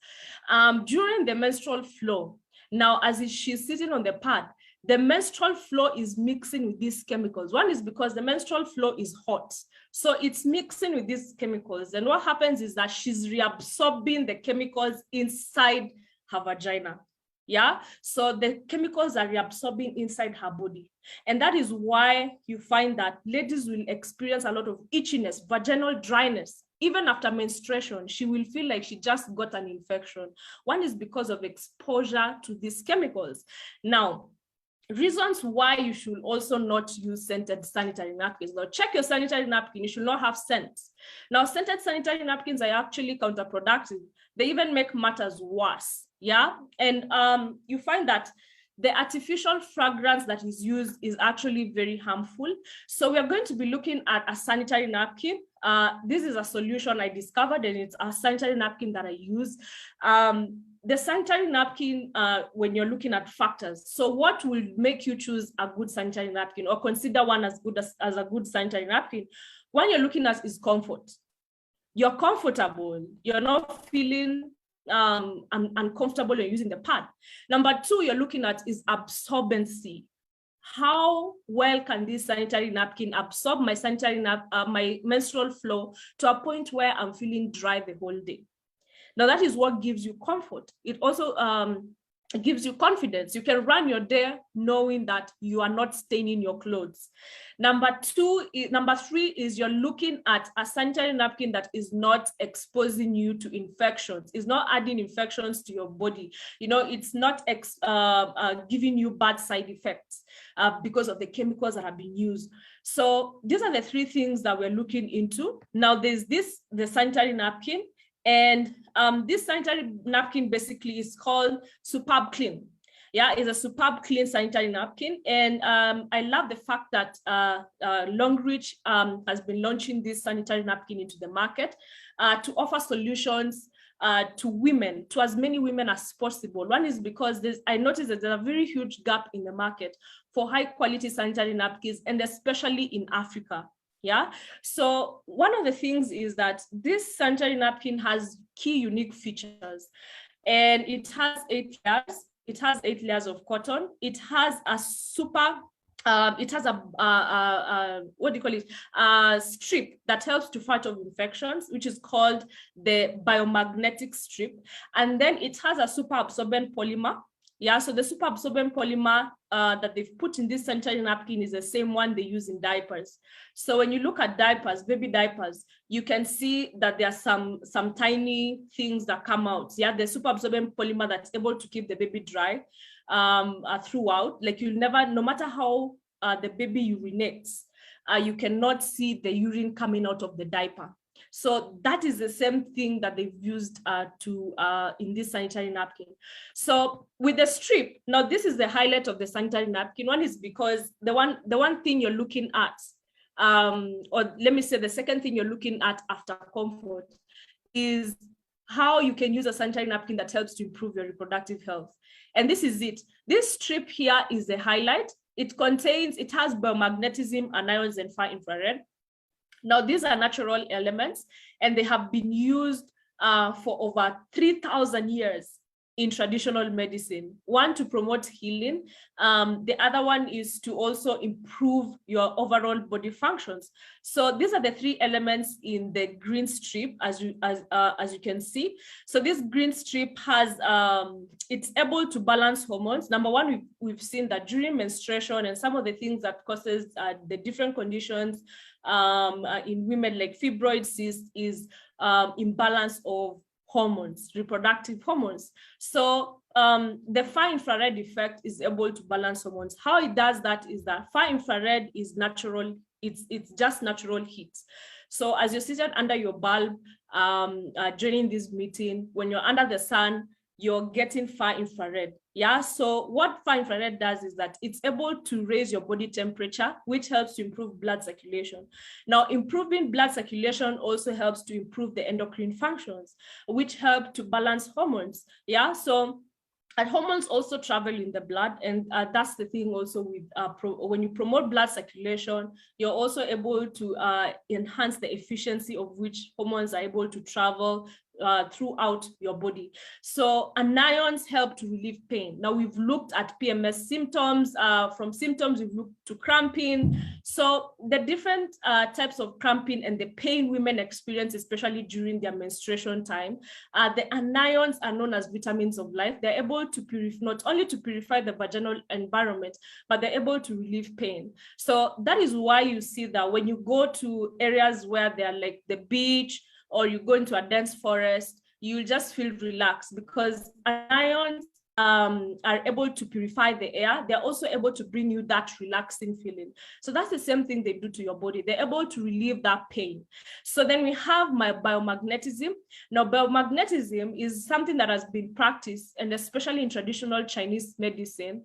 during the menstrual flow, now as she's sitting on the pad, the menstrual flow is mixing with these chemicals. One is because the menstrual flow is hot, so it's mixing with these chemicals. And what happens is that she's reabsorbing the chemicals inside her vagina. Yeah, so the chemicals are reabsorbing inside her body. And that is why you find that ladies will experience a lot of itchiness, vaginal dryness. Even after menstruation, she will feel like she just got an infection. One is because of exposure to these chemicals. Now, reasons why you should also not use scented sanitary napkins. Now, check your sanitary napkin. You should not have scents. Now, scented sanitary napkins are actually counterproductive. They even make matters worse. Yeah, and you find that the artificial fragrance that is used is actually very harmful. So we are going to be looking at a sanitary napkin. This is a solution I discovered, and it's a sanitary napkin that I use. The sanitary napkin, when you're looking at factors, so what will make you choose a good sanitary napkin or consider one as good as a good sanitary napkin? One you're looking at is comfort. You're comfortable. You're not feeling uncomfortable when using the pad. Number two, you're looking at is absorbency. How well can this sanitary napkin absorb my my menstrual flow to a point where I'm feeling dry the whole day? Now, that is what gives you comfort. It also gives you confidence. You can run your day knowing that you are not staining your clothes. Number three is you're looking at a sanitary napkin that is not exposing you to infections. It's not adding infections to your body. You know, it's not giving you bad side effects because of the chemicals that have been used. So these are the three things that we're looking into. Now, there's the sanitary napkin. And this sanitary napkin basically is called Superb Clean. Yeah, it's a Superb Clean sanitary napkin. And I love the fact that Longrich has been launching this sanitary napkin into the market to offer solutions to women, to as many women as possible. One is because I noticed that there's a very huge gap in the market for high quality sanitary napkins, and especially in Africa. Yeah. So one of the things is that this sanitary napkin has key unique features, and it has 8 layers. It has 8 layers of cotton. It has a super it has a what do you call it? A strip that helps to fight off infections, which is called the biomagnetic strip. And then it has a super absorbent polymer. Yeah, so the super absorbent polymer that they've put in this sanitary napkin is the same one they use in diapers. So when you look at diapers, baby diapers, you can see that there are some tiny things that come out. Yeah, the super absorbent polymer that's able to keep the baby dry throughout. Like you'll never, no matter how the baby urinates, you cannot see the urine coming out of the diaper. So that is the same thing that they've used in this sanitary napkin. So with the strip, now this is the highlight of the sanitary napkin. One is because the one thing you're looking at, or let me say the second thing you're looking at after comfort, is how you can use a sanitary napkin that helps to improve your reproductive health. And this is it. This strip here is the highlight. It has biomagnetism, anions, and far infrared. Now, these are natural elements, and they have been used for over 3,000 years in traditional medicine. One, to promote healing. The other one is to also improve your overall body functions. So these are the 3 elements in the green strip, as you can see. So this green strip has, it's able to balance hormones. Number one, we've seen that during menstruation and some of the things that causes the different conditions in women like fibroid, cysts, is imbalance of hormones, reproductive hormones. So the far infrared effect is able to balance hormones. How it does that is that far infrared is natural. It's just natural heat. So as you're seated under your bulb during this meeting, when you're under the sun, you're getting far infrared. Yeah, so what far infrared does is that it's able to raise your body temperature, which helps to improve blood circulation. Now, improving blood circulation also helps to improve the endocrine functions, which help to balance hormones. Yeah, so and hormones also travel in the blood, and that's the thing also with when you promote blood circulation, you're also able to enhance the efficiency of which hormones are able to travel throughout your body. So anions help to relieve pain. Now we've looked at PMS symptoms. From symptoms, we've looked to cramping. So the different types of cramping and the pain women experience, especially during their menstruation time, the anions are known as vitamins of life. They're able to purify, not only to purify the vaginal environment, but they're able to relieve pain. So that is why you see that when you go to areas where they're like the beach, or you go into a dense forest, you'll just feel relaxed because anions are able to purify the air. They're also able to bring you that relaxing feeling. So that's the same thing they do to your body. They're able to relieve that pain. So then we have my biomagnetism. Now, biomagnetism is something that has been practiced, and especially in traditional Chinese medicine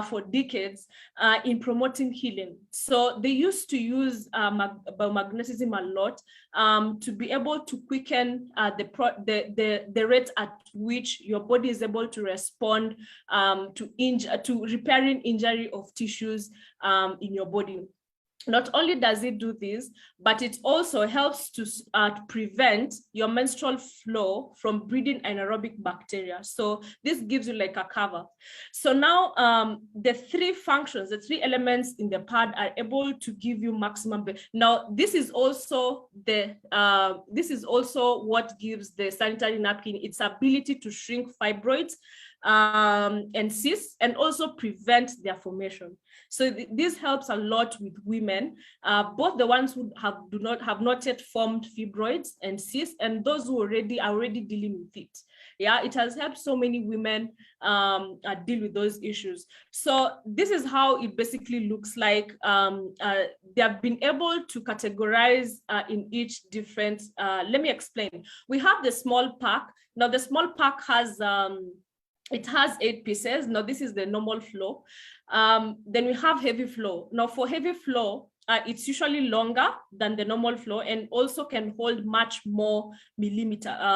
for decades, in promoting healing. So they used to use biomagnetism a lot to be able to quicken the rate at which your body is able to respond to repairing injury of tissues in your body. Not only does it do this, but it also helps to prevent your menstrual flow from breeding anaerobic bacteria. So this gives you like a cover. So now the 3 functions, the 3 elements in the pad are able to give you maximum. Now this is also what gives the sanitary napkin its ability to shrink fibroids and cysts, and also prevent their formation. So this helps a lot with women, both the ones who have not yet formed fibroids and cysts, and those who are already dealing with it. Yeah, it has helped so many women deal with those issues. So this is how it basically looks like. They have been able to categorize in each different. Let me explain. We have the small pack. Now the small pack has it has 8 pieces. Now this is the normal flow. Then we have heavy flow. Now for heavy flow, it's usually longer than the normal flow and also can hold much more milliliters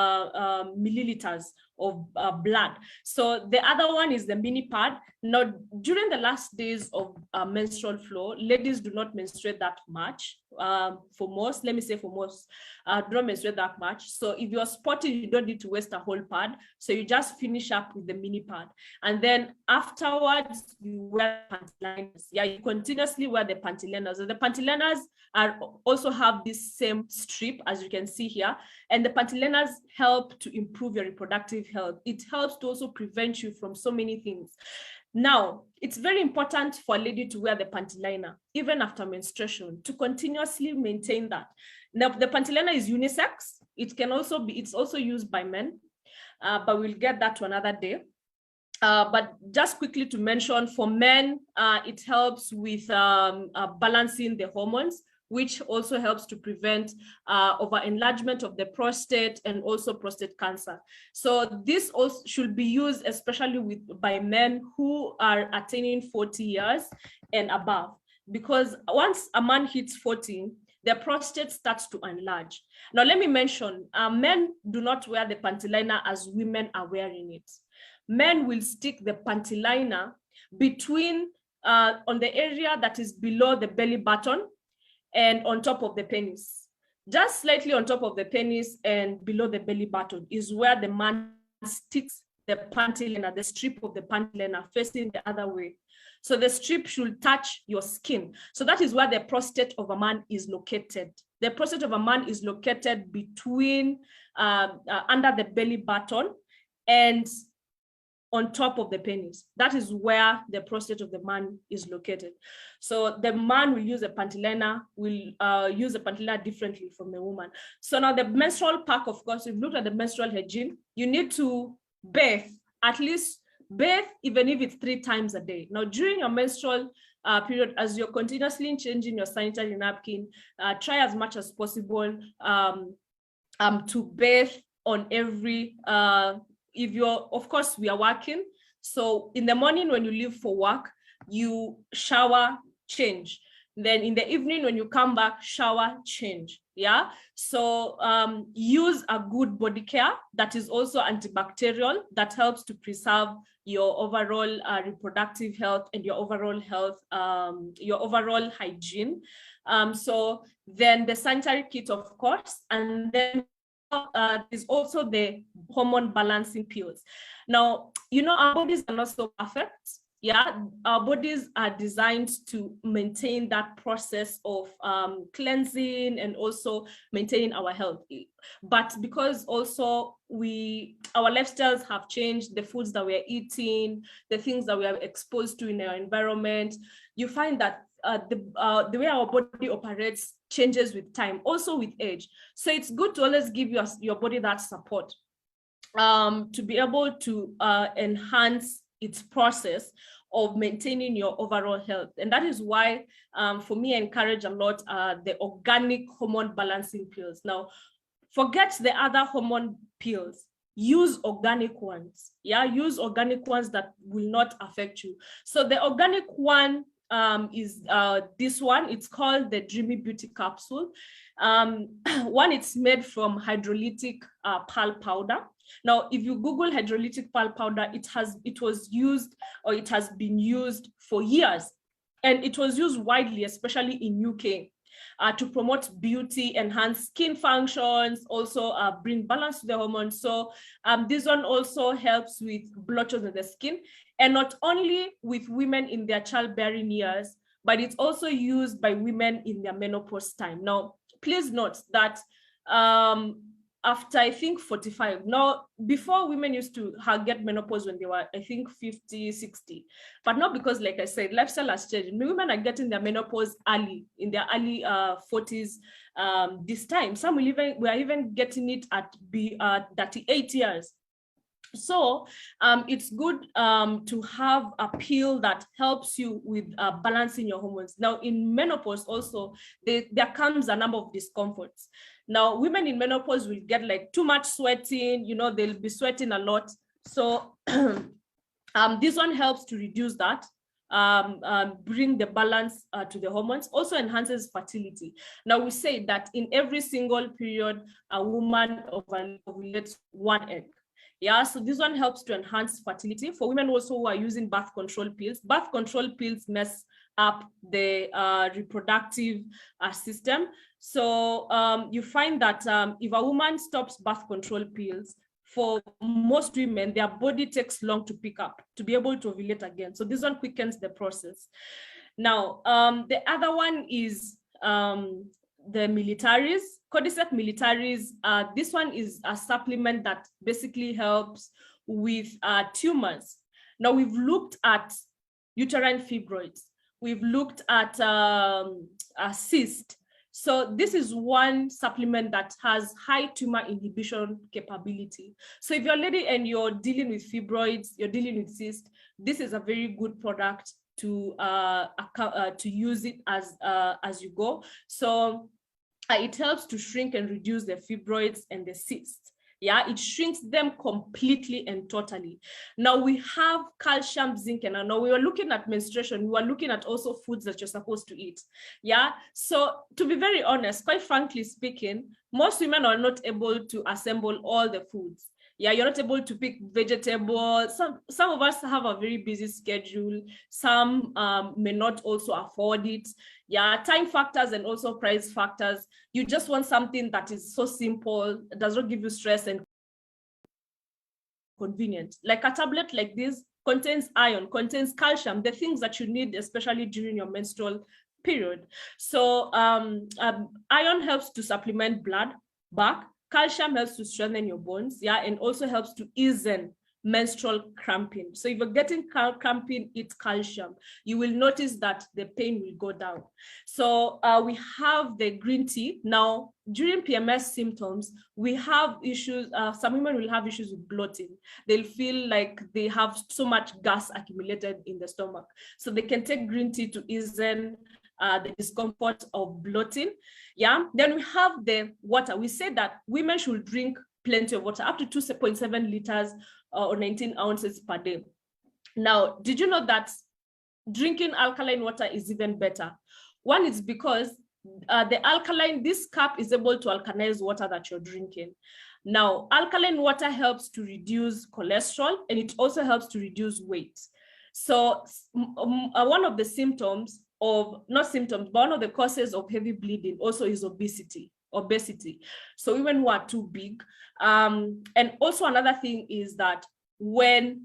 blood. So the other one is the mini pad. Now, during the last days of menstrual flow, ladies do not menstruate that much. For most, let me say for most, do not menstruate that much. So if you're spotting, you don't need to waste a whole pad. So you just finish up with the mini pad. And then afterwards, you wear panty liners. Yeah, you continuously wear the panty liners. So the panty liners also have this same strip, as you can see here. And the panty liners help to improve your reproductive health. It helps to also prevent you from so many things. Now, it's very important for a lady to wear the panty liner, even after menstruation, to continuously maintain that. Now, the panty liner is unisex. It can also be, it's also used by men, but we'll get that to another day. But just quickly to mention, for men, it helps with balancing the hormones, which also helps to prevent over-enlargement of the prostate and also prostate cancer. So this also should be used especially by men who are attaining 40 years and above, because once a man hits 40, the prostate starts to enlarge. Now, let me mention, men do not wear the panty liner as women are wearing it. Men will stick the panty liner between, on the area that is below the belly button and on top of the penis. Just slightly on top of the penis and below the belly button is where the man sticks the panty liner, the strip of the panty liner facing the other way. So the strip should touch your skin. So that is where the prostate of a man is located. The prostate of a man is located between, under the belly button and on top of the penis. That is where the prostate of the man is located. So the man will use a panty liner, will use a panty liner differently from the woman. So now the menstrual pack, of course, if you look at the menstrual hygiene, you need to bathe, at least bathe, even if it's 3 times a day. Now, during your menstrual period, as you're continuously changing your sanitary napkin, try as much as possible to bathe on every, if you're, of course, we are working. So in the morning when you leave for work, you shower, change. Then in the evening when you come back, shower, change. Yeah. So use a good body care that is also antibacterial, that helps to preserve your overall reproductive health and your overall health, your overall hygiene. So then the sanitary kit, of course, and then is also the hormone balancing pills. Now, you know, our bodies are not so perfect. Yeah, our bodies are designed to maintain that process of cleansing and also maintaining our health. But because also our lifestyles have changed, the foods that we're eating, the things that we are exposed to in our environment, you find that the way our body operates changes with time, also with age. So it's good to always give your body that support to be able to enhance its process of maintaining your overall health. And that is why, for me, I encourage a lot the organic hormone balancing pills. Now, forget the other hormone pills. Use organic ones. Yeah, use organic ones that will not affect you. So the organic one is this one. It's called the Dreamy Beauty Capsule. One, it's made from hydrolytic pearl powder. Now, if you Google hydrolytic pearl powder, it has been used for years, and it was used widely, especially in UK, to promote beauty, enhance skin functions, also bring balance to the hormones. So this one also helps with blotches in the skin, and not only with women in their childbearing years, but it's also used by women in their menopause time. Now, please note that after, I think, 45. Now, before, women used to get menopause when they were, I think, 50, 60. But not because, like I said, lifestyle has changed. Women are getting their menopause early, in their early 40s this time. Some we are even getting it at 38 years. So it's good to have a pill that helps you with balancing your hormones. Now, in menopause also, there comes a number of discomforts. Now, women in menopause will get like too much sweating, you know, they'll be sweating a lot. So this one helps to reduce that, bring the balance to the hormones, also enhances fertility. Now, we say that in every single period, a woman ovulates 1 egg. Yeah, so this one helps to enhance fertility for women also who are using birth control pills. Birth control pills mess up the reproductive system. So you find that if a woman stops birth control pills, for most women, their body takes long to pick up to be able to ovulate again. So this one quickens the process. Now, the other one is the militaries, Cordyceps militaris. This one is a supplement that basically helps with tumors. Now, we've looked at uterine fibroids. We've looked at a cyst. So this is one supplement that has high tumor inhibition capability. So if you're a lady and you're dealing with fibroids, you're dealing with cysts, this is a very good product to use it as you go. So it helps to shrink and reduce the fibroids and the cysts. Yeah, it shrinks them completely and totally. Now we have calcium, zinc, and now we were looking at menstruation. We were looking at also foods that you're supposed to eat. Yeah, so to be very honest, quite frankly speaking, most women are not able to assemble all the foods. Yeah, you're not able to pick vegetables. Some of us have a very busy schedule. Some may not also afford it. Yeah, time factors and also price factors. You just want something that is so simple, does not give you stress and convenient. Like a tablet like this contains iron, contains calcium, the things that you need, especially during your menstrual period. So iron helps to supplement blood back. Calcium helps to strengthen your bones, yeah, and also helps to ease menstrual cramping. So if you're getting cramping, eat calcium. You will notice that the pain will go down. So we have the green tea. Now, during PMS symptoms, we have issues. Some women will have issues with bloating. They'll feel like they have so much gas accumulated in the stomach. So they can take green tea to ease the discomfort of bloating. Yeah. Then we have the water. We say that women should drink plenty of water, up to 2.7 liters or 19 ounces per day. Now, did you know that drinking alkaline water is even better? One is because the alkaline, this cup is able to alkalize water that you're drinking. Now, alkaline water helps to reduce cholesterol, and it also helps to reduce weight. So one of the symptoms of, not symptoms, but one of the causes of heavy bleeding also is obesity. So women who are too big. And also another thing is that when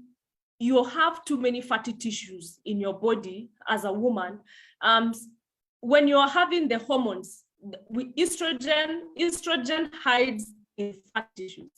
you have too many fatty tissues in your body as a woman, when you're having the hormones, estrogen hides in fat tissues.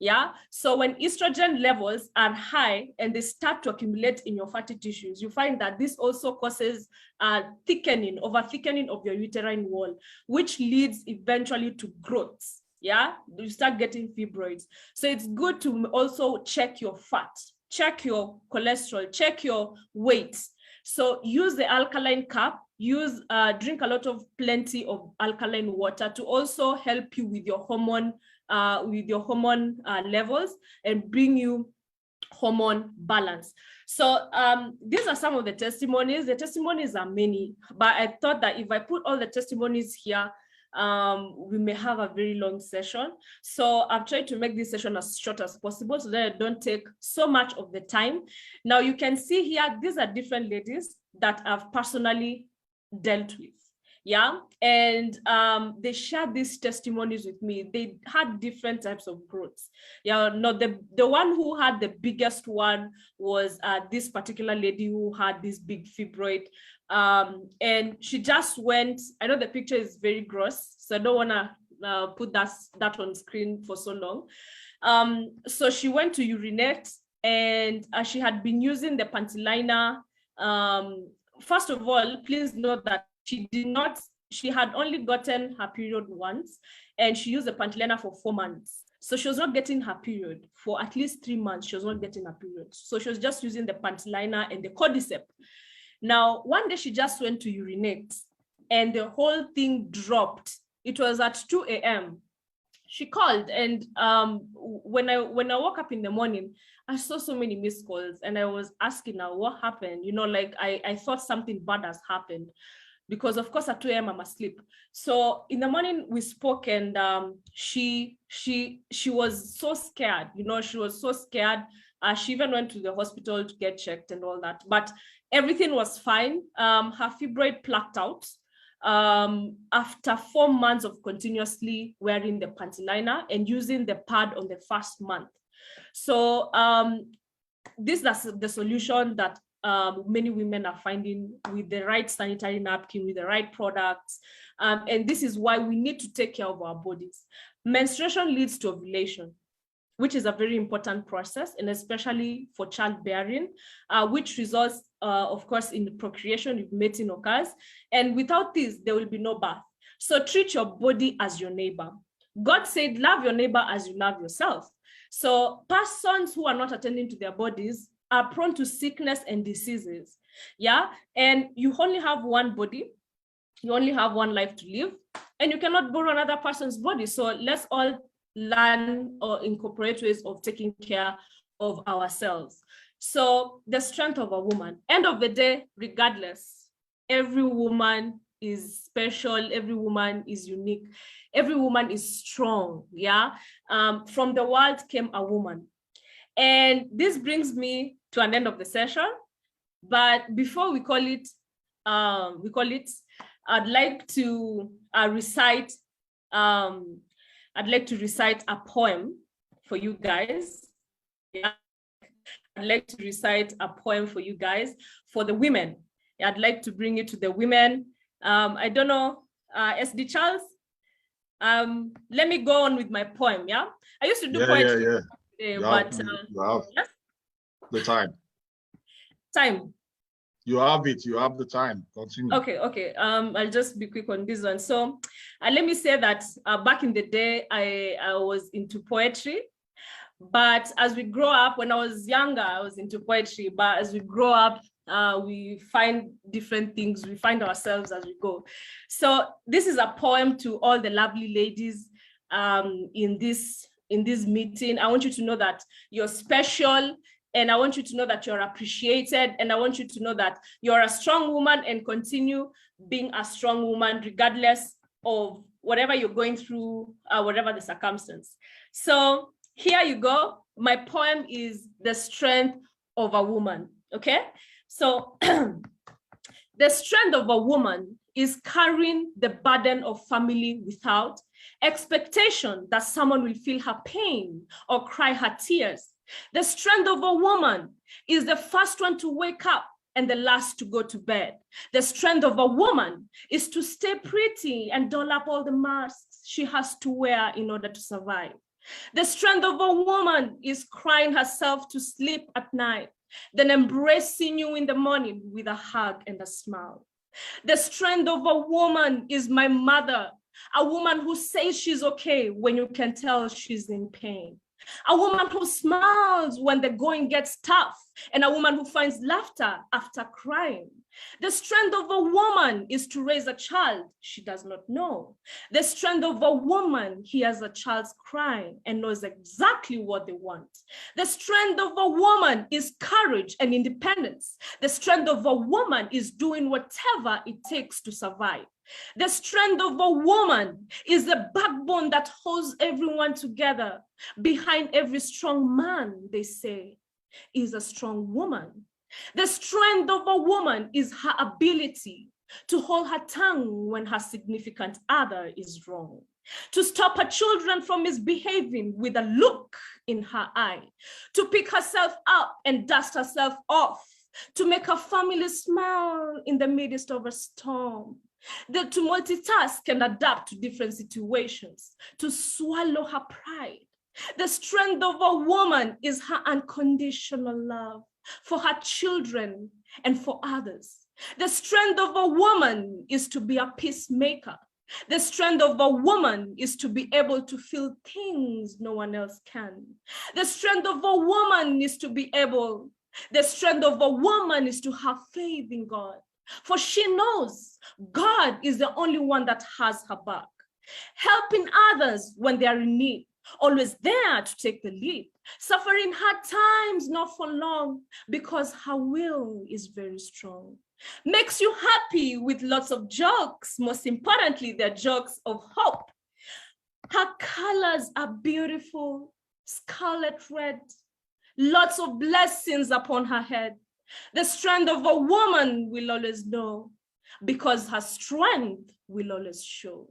Yeah, so when estrogen levels are high and they start to accumulate in your fatty tissues, you find that this also causes over thickening of your uterine wall, which leads eventually to growths. Yeah, you start getting fibroids. So it's good to also check your fat, check your cholesterol, check your weight. So use the alkaline cup, drink a lot of plenty of alkaline water to also help you with your hormone levels and bring you hormone balance. So these are some of the testimonies. The testimonies are many, but I thought that if I put all the testimonies here, we may have a very long session. So I've tried to make this session as short as possible so that I don't take so much of the time. Now you can see here, these are different ladies that I've personally dealt with. Yeah, and they shared these testimonies with me. They had different types of growths. Yeah, no, the one who had the biggest one was this particular lady who had this big fibroid. And she just went, I know the picture is very gross, so I don't want to put that on screen for so long. So she went to urinate, and she had been using the panty liner. First of all, please note that she had only gotten her period once, and she used the panty liner for 4 months. So she was not getting her period for at least 3 months. She was not getting her period. So she was just using the panty liner and the Cordyceps. Now, one day she just went to urinate and the whole thing dropped. It was at 2 a.m. She called, and when I woke up in the morning, I saw so many missed calls, and I was asking her what happened. You know, like I thought something bad has happened. because of course at 2 a.m. I'm asleep. So in the morning we spoke, and she was so scared, she was so scared. She even went to the hospital to get checked and all that, but everything was fine. Her fibroid plucked out after 4 months of continuously wearing the panty liner and using the pad on the first month. So this is the solution that many women are finding with the right sanitary napkin, with the right products. And this is why we need to take care of our bodies. Menstruation leads to ovulation, which is a very important process, and especially for childbearing, which results, of course, in procreation if mating occurs. And without this, there will be no birth. So treat your body as your neighbor. God said, love your neighbor as you love yourself. So persons who are not attending to their bodies are prone to sickness and diseases. Yeah. And you only have one body. You only have one life to live, and you cannot borrow another person's body. So let's all learn or incorporate ways of taking care of ourselves. So the strength of a woman, end of the day, regardless, every woman is special. Every woman is unique. Every woman is strong. Yeah. From the world came a woman. And this brings me to an end of the session. But before we call it, I'd like to recite a poem for you guys. Yeah. I'd like to recite a poem for you guys, for the women. I'd like to bring it to the women. I don't know, SD Charles, let me go on with my poem, yeah? I used to do poetry. Yeah. But you have yes? the time. Time. You have it. You have the time. Continue. Okay. I'll just be quick on this one. So let me say that back in the day, I was into poetry. But as we grow up, when I was younger, I was into poetry. But as we grow up, we find different things. We find ourselves as we go. So this is a poem to all the lovely ladies in this meeting. I want you to know that you're special, and I want you to know that you're appreciated, and I want you to know that you're a strong woman, and continue being a strong woman regardless of whatever you're going through, whatever the circumstance. So here you go. My poem is The Strength of a Woman, okay? So the strength of a woman is carrying the burden of family without expectation that someone will feel her pain or cry her tears. The strength of a woman is the first one to wake up and the last to go to bed. The strength of a woman is to stay pretty and doll up all the masks she has to wear in order to survive. The strength of a woman is crying herself to sleep at night, then embracing you in the morning with a hug and a smile. The strength of a woman is my mother, a woman who says she's okay when you can tell she's in pain. A woman who smiles when the going gets tough, and a woman who finds laughter after crying. The strength of a woman is to raise a child she does not know. The strength of a woman hears a child's crying and knows exactly what they want. The strength of a woman is courage and independence. The strength of a woman is doing whatever it takes to survive. The strength of a woman is the backbone that holds everyone together. Behind every strong man, they say, is a strong woman. The strength of a woman is her ability to hold her tongue when her significant other is wrong, to stop her children from misbehaving with a look in her eye, to pick herself up and dust herself off, to make her family smile in the midst of a storm, to multitask and adapt to different situations, to swallow her pride. The strength of a woman is her unconditional love for her children and for others. The strength of a woman is to be a peacemaker. The strength of a woman is to be able to feel things no one else can. The strength of a woman is to be able, the strength of a woman is to have faith in God. For she knows God is the only one that has her back, helping others when they are in need, always there to take the lead. suffering hard times, not for long, because her will is very strong. Makes you happy with lots of jokes. Most importantly, they're jokes of hope. Her colors are beautiful, scarlet red, lots of blessings upon her head. The strength of a woman will always know, because her strength will always show.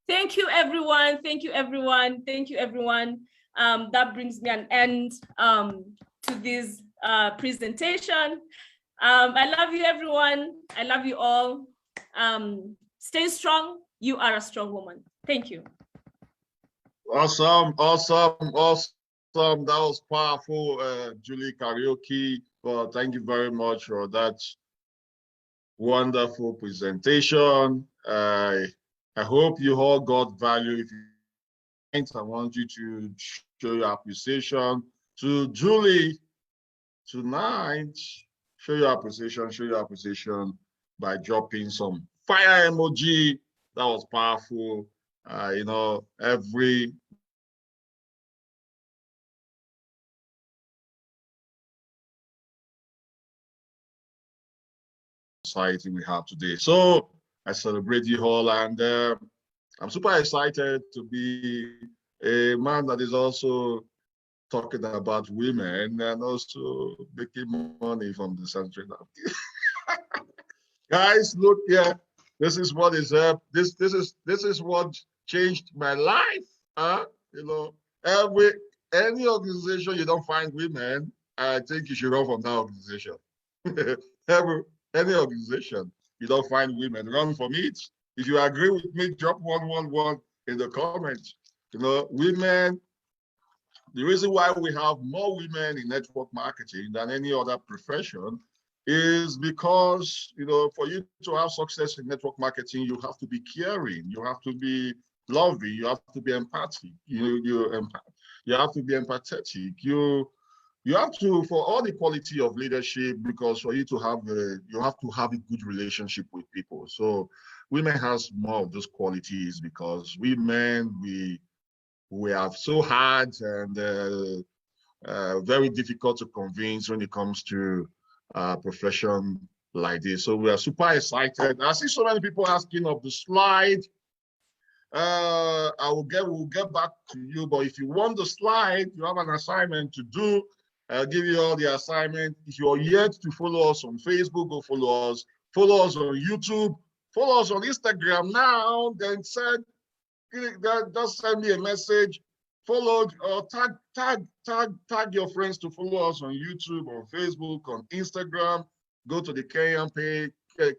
Thank you, everyone. Thank you, everyone. Thank you, everyone. That brings me an end to this presentation. I love you, everyone. I love you all. Stay strong. You are a strong woman. Thank you. Awesome, awesome, awesome. That was powerful, Julie Karaoke. But thank you very much for that wonderful presentation. I hope you all got value. If you, I want you to show your appreciation to Julie tonight. Show your appreciation by dropping some fire emoji. That was powerful. You know, every society we have today. So I celebrate you all, and I'm super excited to be a man that is also talking about women and also making money from the sanitary napkin. Guys, look here. This is what is up. This is what changed my life. You know, any organization you don't find women, I think you should run from that organization. Any organization you don't find women, run from it. If you agree with me, drop 111 in the comments. You know, women. The reason why we have more women in network marketing than any other profession is because, you know, for you to have success in network marketing, you have to be caring, you have to be loving, you have to be empathic, you have to be empathetic, you have to, for all the quality of leadership, because for you to have you have to have a good relationship with people. So women has more of those qualities because women, we are so hard and very difficult to convince when it comes to a profession like this. So we are super excited. I see so many people asking of the slide. We'll get back to you, but if you want the slide, you have an assignment to do. I'll give you all the assignment. If you're yet to follow us on Facebook, go follow us. Follow us on YouTube. Follow us on Instagram now. Then just send me a message. Follow or tag your friends to follow us on YouTube, on Facebook, on Instagram. Go to the Kenyan page,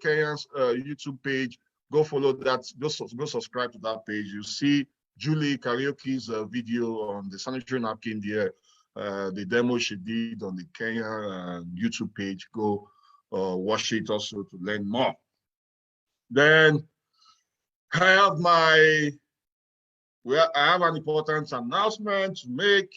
Kenyan's YouTube page. Go follow that. Go subscribe to that page. You see Julie Karaoke's video on the sanitary napkin there. The demo she did on the Kenya YouTube page. Go watch it also to learn more. Then I have I have an important announcement to make.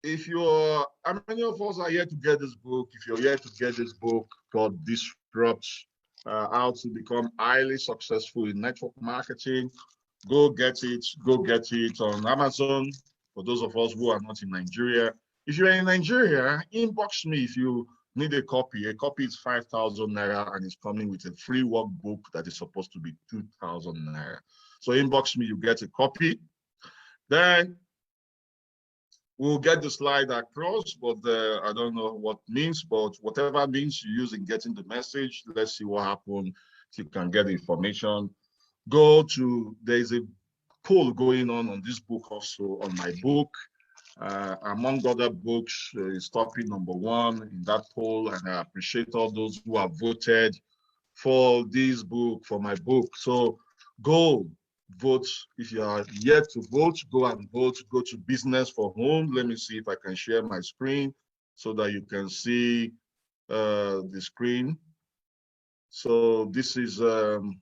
How many of us are here to get this book? If you're here to get this book called Disrupt, How to Become Highly Successful in Network Marketing, go get it. Go get it on Amazon. For those of us who are not in Nigeria, if you're in Nigeria, inbox me if you need a copy. A copy is 5,000 naira and it's coming with a free workbook that is supposed to be 2,000 naira. So inbox me, you get a copy. Then we'll get the slide across, but I don't know what means, but whatever means you use in getting the message, let's see what happens. You can get the information. There's a poll going on this book also, on my book. Among other books, is topic number 1 in that poll, and I appreciate all those who have voted for this book, for my book. So go vote. If you are yet to vote, go and vote. Go to Business for Home. Let me see if I can share my screen so that you can see the screen. So this is, go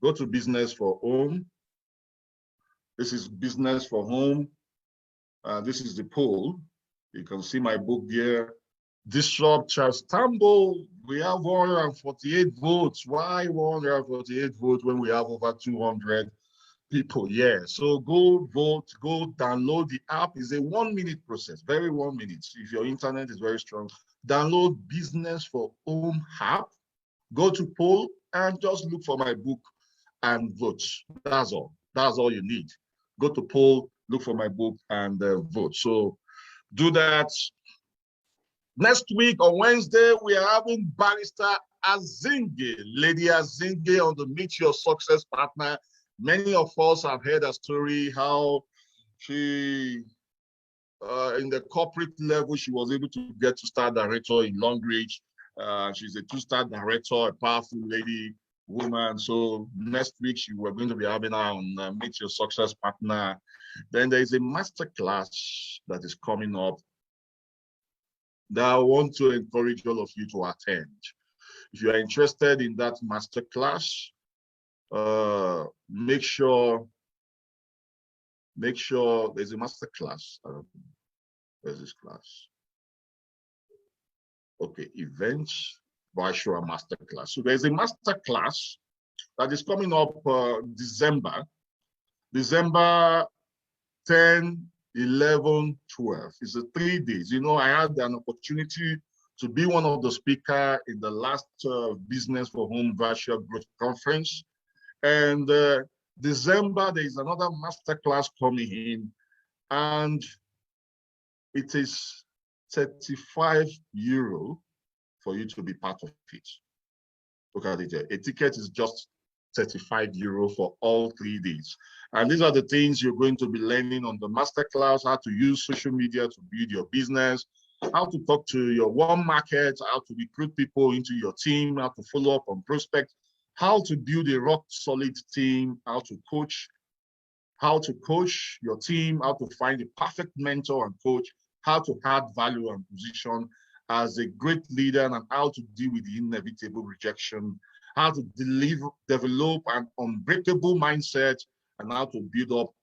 to Business for Home. This is Business for Home. This is the poll. You can see my book there. Disrupt Charles Tambo. We have 148 votes. Why 148 votes when we have over 200 people, yeah. So go vote, go download the app. It's a 1 minute process, very 1 minute. If your internet is very strong, download Business for Home app, go to poll and just look for my book and vote. That's all. That's all you need. Go to poll, look for my book and vote. So do that. Next week on Wednesday, we are having Barrister Azinge, Lady Azinge on the Meet Your Success Partner. Many of us have heard a story how she, in the corporate level, she was able to get to star director in Longrich. She's a 2-star director, a powerful lady, woman. So next week, we're going to be having her on Meet Your Success Partner. Then there is a masterclass that is coming up that I want to encourage all of you to attend. If you are interested in that masterclass, make sure there's a masterclass. Where's this class? Okay, events, virtual masterclass. So there's a masterclass that is coming up December 10, 11, 12. It's a 3 days. You know, I had an opportunity to be one of the speakers in the last Business for Home Virtual Growth Conference. And December, there is another masterclass coming in, and it is €35 for you to be part of it. Look at it. A ticket is just €35 for all 3 days. And these are the things you're going to be learning on the masterclass: how to use social media to build your business, how to talk to your warm market, how to recruit people into your team, how to follow up on prospects, how to build a rock solid team, how to coach your team, how to find the perfect mentor and coach, how to add value and position as a great leader, and how to deal with the inevitable rejection, how to develop an unbreakable mindset, and how to build up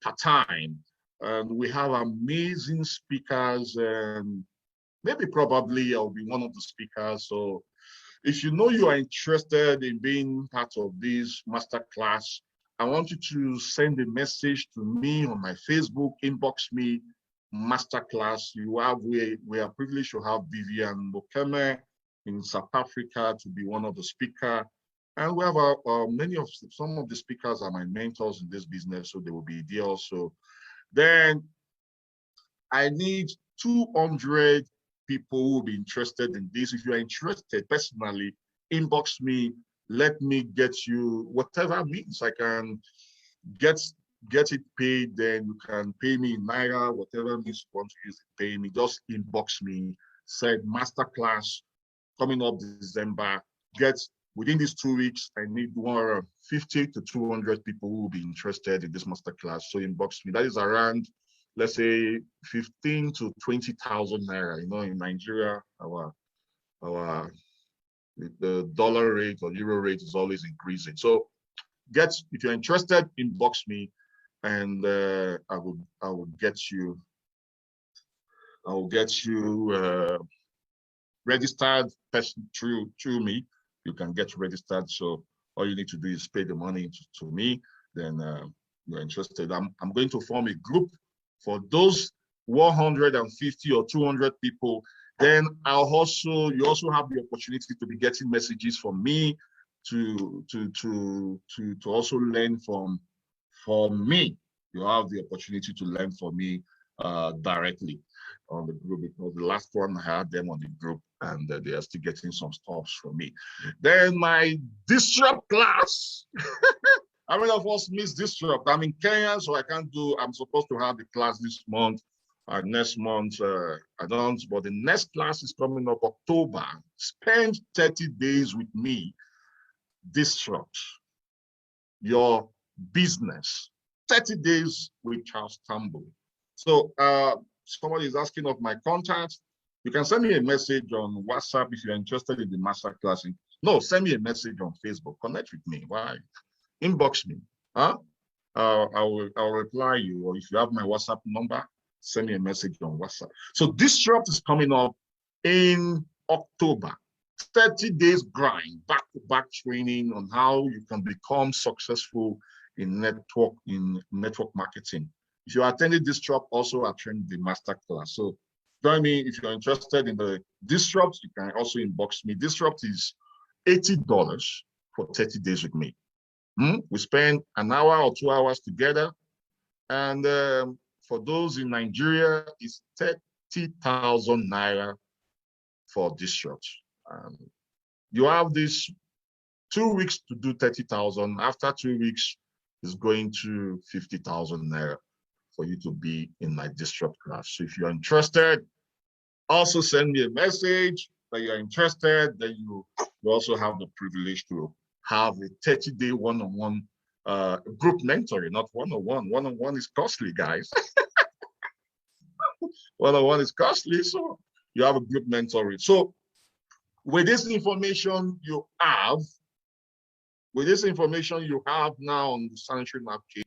part-time. And we have amazing speakers, and maybe probably I'll be one of the speakers. So if you know you are interested in being part of this masterclass, I want you to send a message to me on my Facebook, inbox me, masterclass. We are privileged to have Vivian Mokeme in South Africa to be one of the speakers. And we have some of the speakers are my mentors in this business, so they will be there also. Then I need 200 people who will be interested in this. If you are interested personally, inbox me, let me get you whatever means I can get it paid. Then you can pay me in Naira, whatever means you want to use it, pay me. Just inbox me, said masterclass coming up December. Within these 2 weeks, I need 50 to 200 people who will be interested in this masterclass. So inbox me. That is around, let's say, 15 to 20,000 Naira. You know, in Nigeria, the dollar rate or euro rate is always increasing. So if you're interested, inbox me, and I will get you registered person through me. You can get registered. So all you need to do is pay the money to me. Then you're interested. I'm going to form a group for those 150 or 200 people. Then you also have the opportunity to be getting messages from me to also learn from me. You have the opportunity to learn from me directly on the group, because the last one I had them on the group, and they are still getting some stuff from me. Then my Disrupt class. How many of us miss Disrupt? I'm in Kenya, so I'm supposed to have the class this month. Next month, I don't, but the next class is coming up October. Spend 30 days with me. Disrupt your business. 30 days with Charles Campbell. So somebody is asking of my contacts. You can send me a message on WhatsApp if you're interested in the masterclass. No, send me a message on Facebook. Connect with me. Why? Inbox me. Huh? I'll reply you. Or if you have my WhatsApp number, send me a message on WhatsApp. So Disrupt is coming up in October. 30 days grind, back-to-back training on how you can become successful in network marketing. If you are attending Disrupt, also attend the masterclass. So join me if you're interested in the Disrupt. You can also inbox me. Disrupt is $80 for 30 days with me. We spend an hour or 2 hours together. And for those in Nigeria, it's 30,000 naira for Disrupt. You have this 2 weeks to do 30,000. After 2 weeks, it's going to 50,000 naira for you to be in my Disrupt class. So if you're interested, also send me a message that you're interested. Then you also have the privilege to have a 30-day one-on-one group mentoring, not one-on-one. One-on-one is costly, guys. One-on-one is costly, so you have a group mentoring. So with this information you have now on the sanitary napkin,